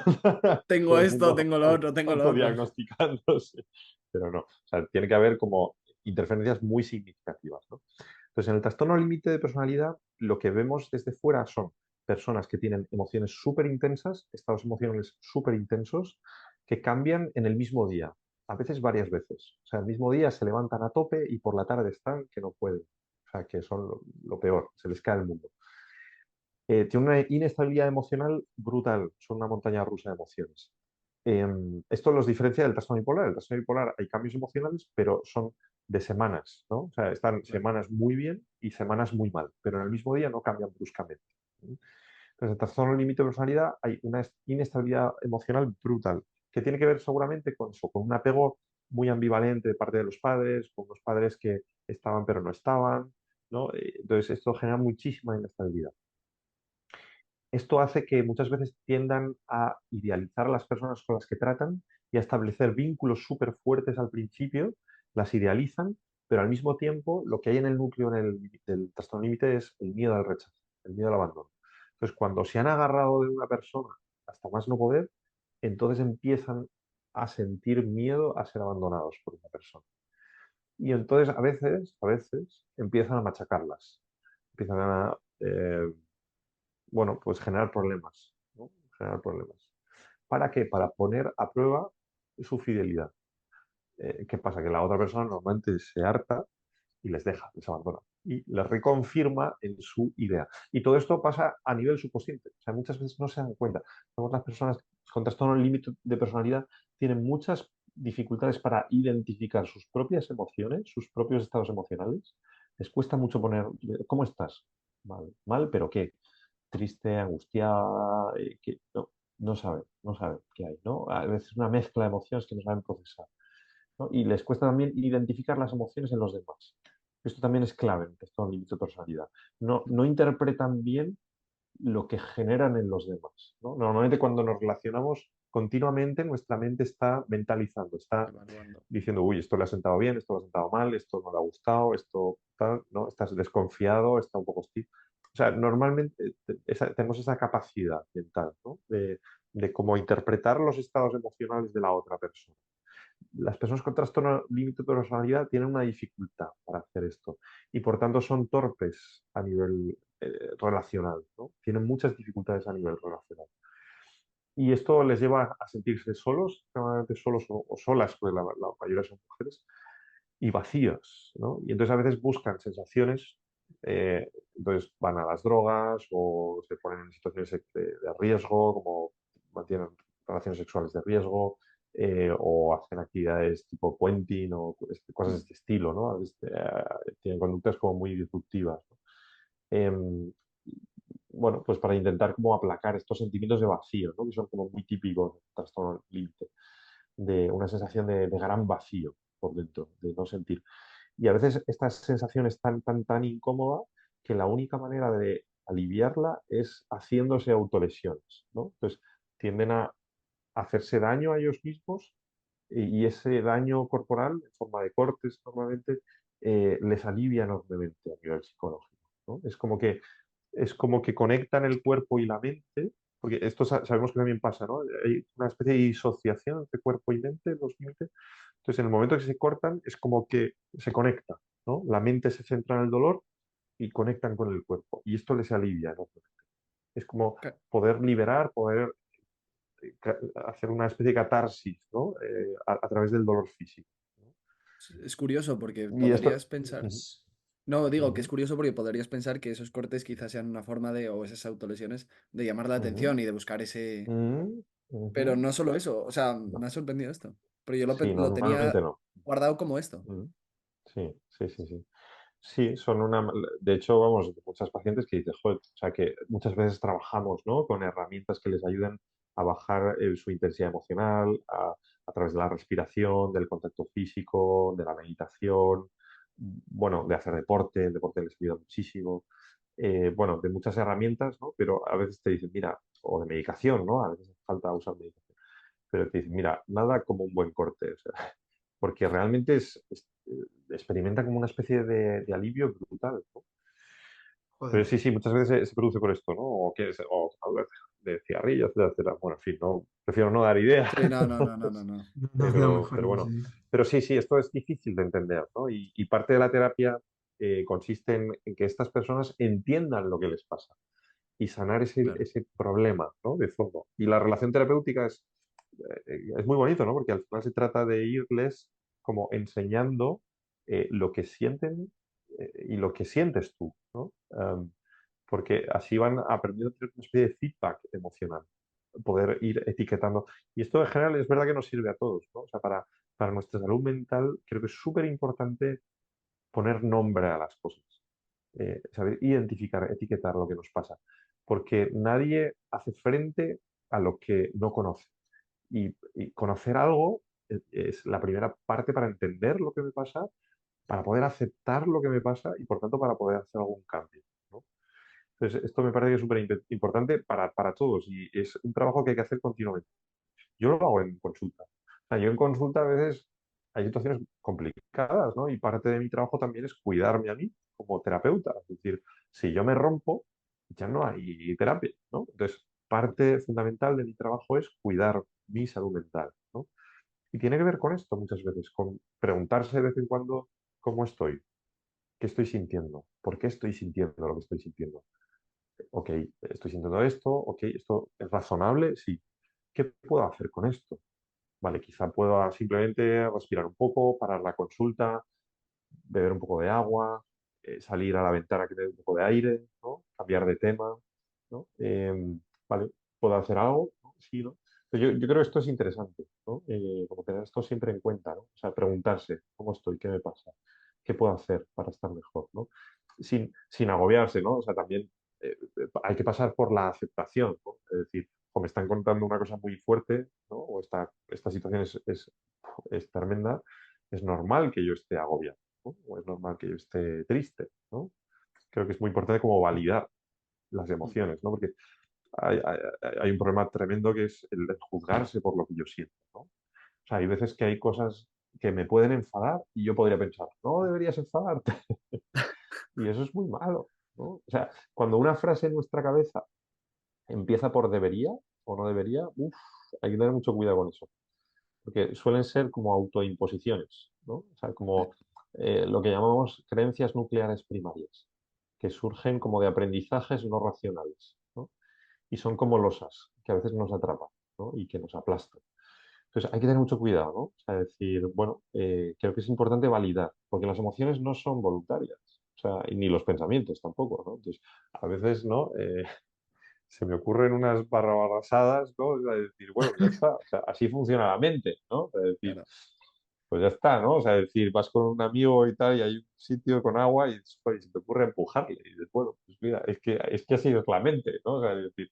Tengo todo el esto, mundo tengo lo otro, tengo lo otro. autodiagnosticándose. Pero no, o sea, tiene que haber como interferencias muy significativas, ¿no? Entonces, en el trastorno límite de personalidad, lo que vemos desde fuera son personas que tienen emociones súper intensas, estados emocionales súper intensos, que cambian en el mismo día, a veces varias veces. O sea, el mismo día se levantan a tope y por la tarde están que no pueden. O sea, que son lo peor, se les cae el mundo. Tiene una inestabilidad emocional brutal, son una montaña rusa de emociones. Esto los diferencia del trastorno bipolar. El trastorno bipolar hay cambios emocionales, pero son de semanas, ¿no? O sea, están Claro. semanas muy bien y semanas muy mal, pero en el mismo día no cambian bruscamente. Entonces, en el trastorno límite de personalidad hay una inestabilidad emocional brutal, que tiene que ver seguramente con eso, con un apego muy ambivalente de parte de los padres, con unos padres que estaban pero no estaban, ¿no? Entonces, esto genera muchísima inestabilidad. Esto hace que muchas veces tiendan a idealizar a las personas con las que tratan y a establecer vínculos súper fuertes al principio, las idealizan, pero al mismo tiempo lo que hay en el núcleo del trastorno límite es el miedo al rechazo, el miedo al abandono. Entonces, cuando se han agarrado de una persona hasta más no poder, entonces empiezan a sentir miedo a ser abandonados por una persona. Y entonces a veces empiezan a machacarlas, empiezan a bueno, pues generar problemas, ¿no? Generar problemas. ¿Para qué? Para poner a prueba su fidelidad. ¿Qué pasa? Que la otra persona normalmente se harta y les deja, les abandona. Y les reconfirma en su idea. Y todo esto pasa a nivel subconsciente. O sea, muchas veces no se dan cuenta. Todas las personas con trastorno límite de personalidad tienen muchas dificultades para identificar sus propias emociones, sus propios estados emocionales. Les cuesta mucho poner, ¿cómo estás? Mal, mal, pero ¿qué? Triste, angustiada, que no sabe qué hay, ¿no? A veces una mezcla de emociones que no saben procesar, ¿no? Y les cuesta también identificar las emociones en los demás. Esto también es clave en el trastorno límite de personalidad. No interpretan bien lo que generan en los demás, ¿no? Normalmente cuando nos relacionamos continuamente, nuestra mente está mentalizando, está Evaluando. diciendo, uy, esto le ha sentado bien, esto le ha sentado mal, esto no le ha gustado, esto tal, ¿no? Estás desconfiado, está un poco hostil. O sea, normalmente tenemos esa capacidad mental, ¿no? De cómo interpretar los estados emocionales de la otra persona. Las personas con trastorno límite de personalidad tienen una dificultad para hacer esto y por tanto son torpes a nivel relacional, ¿no? Tienen muchas dificultades a nivel relacional. Y esto les lleva a sentirse solos, extremadamente solos o solas, porque la mayoría son mujeres, y vacías, ¿no? Y entonces a veces buscan sensaciones, entonces van a las drogas o se ponen en situaciones de riesgo, como mantienen relaciones sexuales de riesgo, o hacen actividades tipo puenting o cosas de Mm. este estilo, ¿no? A veces, tienen conductas como muy disruptivas, ¿no? Em, bueno, pues para intentar como aplacar estos sentimientos de vacío, ¿no? Que son como muy típicos del trastorno límite, de una sensación de gran vacío por dentro, de no sentir. Y a veces esta sensación es tan incómoda que la única manera de aliviarla es haciéndose autolesiones, ¿no? Entonces tienden a hacerse daño a ellos mismos y ese daño corporal, en forma de cortes normalmente, les alivia enormemente a nivel psicológico, ¿no? Es como que conectan el cuerpo y la mente, porque esto sabemos que también pasa, ¿no? Hay una especie de disociación entre cuerpo y mente, los límites. Entonces, en el momento que se cortan, es como que se conecta, ¿no? La mente se centra en el dolor y conectan con el cuerpo. Y esto les alivia, ¿no? Es como Ca- poder liberar, poder hacer una especie de catarsis, ¿no? A través del dolor físico, ¿no? Es curioso porque Y esto... podrías pensar. Ujú, No, digo que es ujú, curioso porque podrías pensar que esos cortes quizás sean una forma de, o esas autolesiones, de llamar la ujú, atención y de buscar ese. ujú, Pero ujú. no solo eso, o sea, No, me ha sorprendido esto. Pero yo lo, sí, lo normalmente tenía no. guardado como esto. Ujú. Sí, sí, sí, sí. Sí, son una... De hecho, vamos, muchas pacientes que dicen, joder, o sea, que muchas veces trabajamos, ¿no? Con herramientas que les ayuden a bajar su intensidad emocional a través de la respiración, del contacto físico, de la meditación, bueno, de hacer deporte, el deporte les ayuda muchísimo, bueno, de muchas herramientas, ¿no? Pero a veces te dicen, mira, o de medicación, ¿no? A veces hace falta usar medicación, pero te dicen, mira, nada como un buen corte, o sea, porque realmente experimenta como una especie de alivio brutal, ¿no? Pero Joder. sí, sí, muchas veces se produce por esto, ¿no? O hablar de cigarrillos, etcétera. Bueno, en fin, no, prefiero no dar ideas. Sí, no, no, no, no, no, no. No, no, no, mejor Pero no, bueno, sí. pero sí, sí, esto es difícil de entender, ¿no? Y parte de la terapia consiste en que estas personas entiendan lo que les pasa y sanar ese, Claro. ese problema, ¿no? De fondo. Y la relación terapéutica es muy bonito, ¿no? Porque al final se trata de irles como enseñando lo que sienten y lo que sientes tú, ¿no? porque así van aprendiendo a tener una especie de feedback emocional, poder ir etiquetando. Y esto en general es verdad que nos sirve a todos, ¿no? O sea, para nuestra salud mental creo que es súper importante poner nombre a las cosas, saber identificar, etiquetar lo que nos pasa, porque nadie hace frente a lo que no conoce. Y conocer algo es la primera parte para entender lo que me pasa, para poder aceptar lo que me pasa y por tanto para poder hacer algún cambio, ¿no? Entonces, esto me parece que es súper importante para todos y es un trabajo que hay que hacer continuamente. Yo lo hago en consulta. O sea, yo en consulta a veces hay situaciones complicadas, ¿no? Y parte de mi trabajo también es cuidarme a mí como terapeuta. Es decir, si yo me rompo, ya no hay terapia, ¿no? Entonces, parte fundamental de mi trabajo es cuidar mi salud mental, ¿no? Y tiene que ver con esto muchas veces, con preguntarse de vez en cuando cómo estoy, qué estoy sintiendo, por qué estoy sintiendo lo que estoy sintiendo. Ok, estoy sintiendo esto, ok, esto es razonable, sí. ¿Qué puedo hacer con esto? Vale, quizá pueda simplemente respirar un poco, parar la consulta, beber un poco de agua, salir a la ventana que me dé un poco de aire, ¿no? Cambiar de tema, ¿no? Vale, ¿puedo hacer algo? ¿No? Sí, ¿no? Pero yo creo que esto es interesante, ¿no? Como tener esto siempre en cuenta, ¿no? O sea, preguntarse, ¿cómo estoy? ¿Qué me pasa? ¿Qué puedo hacer para estar mejor? ¿No? Sin agobiarse, ¿no? O sea, también hay que pasar por la aceptación, ¿no? Es decir, o me están contando una cosa muy fuerte, ¿no? O esta situación es tremenda, es normal que yo esté agobiado, ¿no? O es normal que yo esté triste, ¿no? Creo que es muy importante como validar las Mm. emociones, ¿no? Porque hay, hay- hay un problema tremendo que es el juzgarse por lo que yo siento, ¿no? O sea, hay veces que hay cosas que me pueden enfadar y yo podría pensar, no deberías enfadarte. Y eso es muy malo, ¿no? O sea, cuando una frase en nuestra cabeza empieza por debería o no debería, uf, hay que tener mucho cuidado con eso, porque suelen ser como autoimposiciones, ¿no? O sea, Eh, como lo que llamamos creencias nucleares primarias, que surgen como de aprendizajes no racionales, ¿no? Y son como losas que a veces nos atrapan, ¿no? Y que nos aplastan. Entonces hay que tener mucho cuidado, ¿no? O sea, decir, bueno, creo que es importante validar, porque las emociones no son voluntarias, o sea, y ni los pensamientos tampoco, ¿no? Entonces, a veces, ¿no? Se me ocurren unas barrabasadas, ¿no? O sea, decir, bueno, ya está, o sea, así funciona la mente, ¿no? O sea, decir, Claro. pues ya está, ¿no? O sea, decir, vas con un amigo y tal, y hay un sitio con agua y, joder, se te ocurre empujarle, y dices, bueno, pues mira, es que así es la mente, ¿no? O sea, es decir,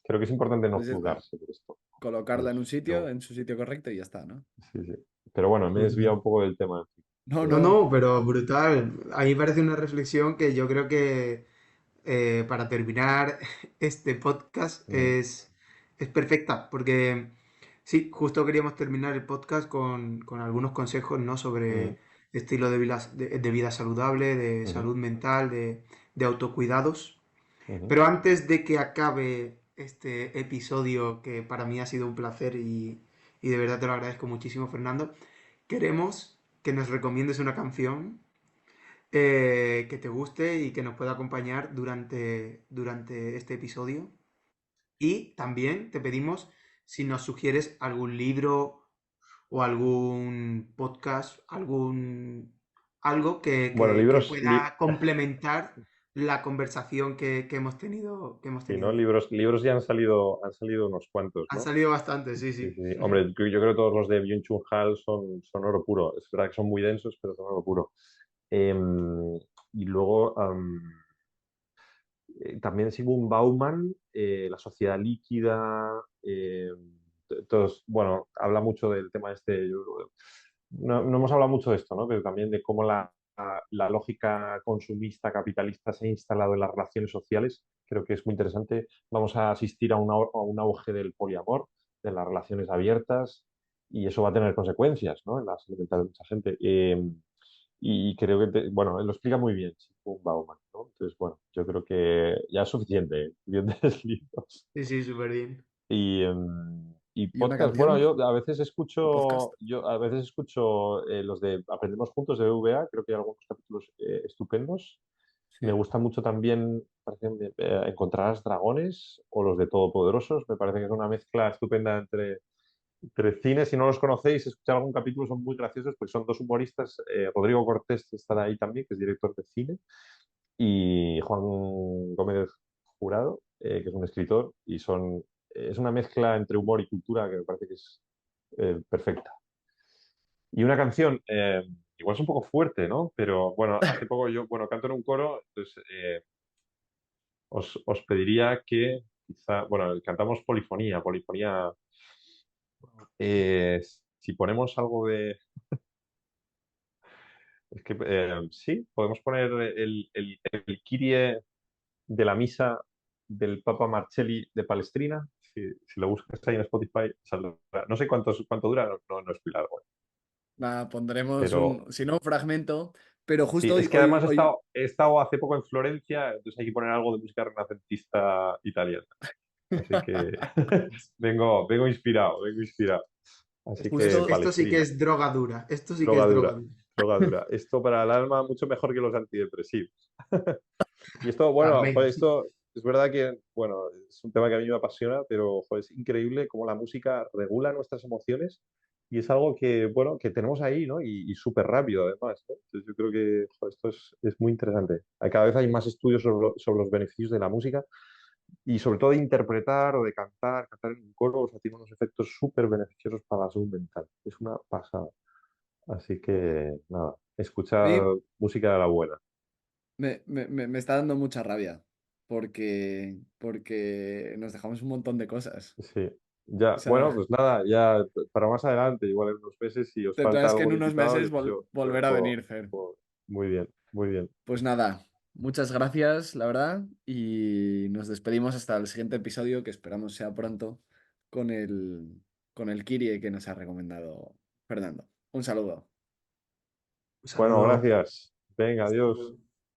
creo que es importante no Pues ya está. juzgarse por esto. Colocarla en un Entonces, sitio, yo, en su sitio correcto y ya está, ¿no? sí, sí. Pero bueno, me he desviado Brutal. un poco del tema. No, No, no. no, pero brutal. A mí me parece una reflexión que yo creo que para terminar este podcast Mm, es perfecta, porque sí, justo queríamos terminar el podcast con algunos consejos, ¿no? mm, Sobre estilo de vida saludable, de ujú, salud mental, de autocuidados. ujú. Pero antes de que acabe este episodio, que para mí ha sido un placer y de verdad te lo agradezco muchísimo, Fernando, queremos que nos recomiendes una canción que te guste y que nos pueda acompañar durante este episodio. Y también te pedimos si nos sugieres algún libro o algún podcast, algo Bueno, que pueda complementar la conversación que hemos sí, ¿no? tenido. Libros ya han salido unos cuantos, Han ¿no? salido bastante, sí, Sí, sí. sí, sí. Hombre, yo creo que todos los de Byung-Chul Han son oro puro. Es verdad que son muy densos, pero son oro puro. Y luego también Sigmund Bauman, La sociedad líquida. Todos, bueno, habla mucho del tema este. No hemos hablado mucho de esto, ¿no? Pero también de cómo la lógica consumista capitalista se ha instalado en las relaciones sociales. Creo que es muy interesante. Vamos a asistir a un auge del poliamor, de las relaciones abiertas, y eso va a tener consecuencias, ¿no? En la salud mental de mucha gente. Y creo que, bueno, él lo explica muy bien, Sigmund Bauman, ¿no? Entonces, bueno, yo creo que ya es suficiente, ¿eh? Suficientes libros. Sí, sí, súper bien. Y ¿Y una podcast, bueno, canción o podcast? yo a veces escucho los de Aprendemos Juntos de BVA, creo que hay algunos capítulos estupendos. Me Sí. gusta mucho también, parece, Encontrarás Dragones o los de Todopoderosos, me parece que es una mezcla estupenda entre cine. Si no los conocéis, escuchar algún capítulo, son muy graciosos, porque son dos humoristas, Rodrigo Cortés está ahí también, que es director de cine, y Juan Gómez Jurado, que es un escritor, y es una mezcla entre humor y cultura que me parece que es perfecta. Y una canción, igual es un poco fuerte, ¿no? Pero bueno, hace poco yo, bueno, canto en un coro, entonces os pediría que quizá, bueno, cantamos polifonía, polifonía. eh, si ponemos algo de, es que sí, podemos poner el Kyrie de la misa del Papa Marcelli de Palestrina. Si lo buscas ahí en Spotify, saldrá. No sé cuánto dura, no es muy largo, Va, pondremos pero si no, un fragmento, pero sí, justo es hoy, que hoy, además hoy, he estado hace poco en Florencia, entonces hay que poner algo de música renacentista italiana. Así que vengo inspirado, vengo inspirado. Así que justo, Esto sí que Palestrina, es droga dura. Esto sí que droga es droga dura, dura. droga dura. Esto para el alma mucho mejor que los antidepresivos. Y esto, Ah, bueno, venga, joder, sí. esto es verdad que, bueno, es un tema que a mí me apasiona, pero joder, es increíble cómo la música regula nuestras emociones y es algo que, bueno, que tenemos ahí, ¿no? Y súper rápido, además, ¿no? Entonces yo creo que joder, esto es muy interesante. Cada vez hay más estudios sobre los beneficios de la música y sobre todo de interpretar o de cantar en un coro, o sea, tiene unos efectos súper beneficiosos para la salud mental. Es una pasada. Así que, nada, escuchar hoy música de la buena. me está dando mucha rabia porque nos dejamos un montón de cosas. Sí, O ya, bueno, sea, pues nada, ya para más adelante, igual en unos meses, si os falta tendrás que en algún unos invitado, meses yo volver a venir, Fer. muy bien, muy bien. Pues nada, muchas gracias, la verdad, y nos despedimos hasta el siguiente episodio, que esperamos sea pronto, con con el Kirie que nos ha recomendado Fernando. Un saludo. Un Bueno, saludo. gracias. Venga, Hasta adiós. luego.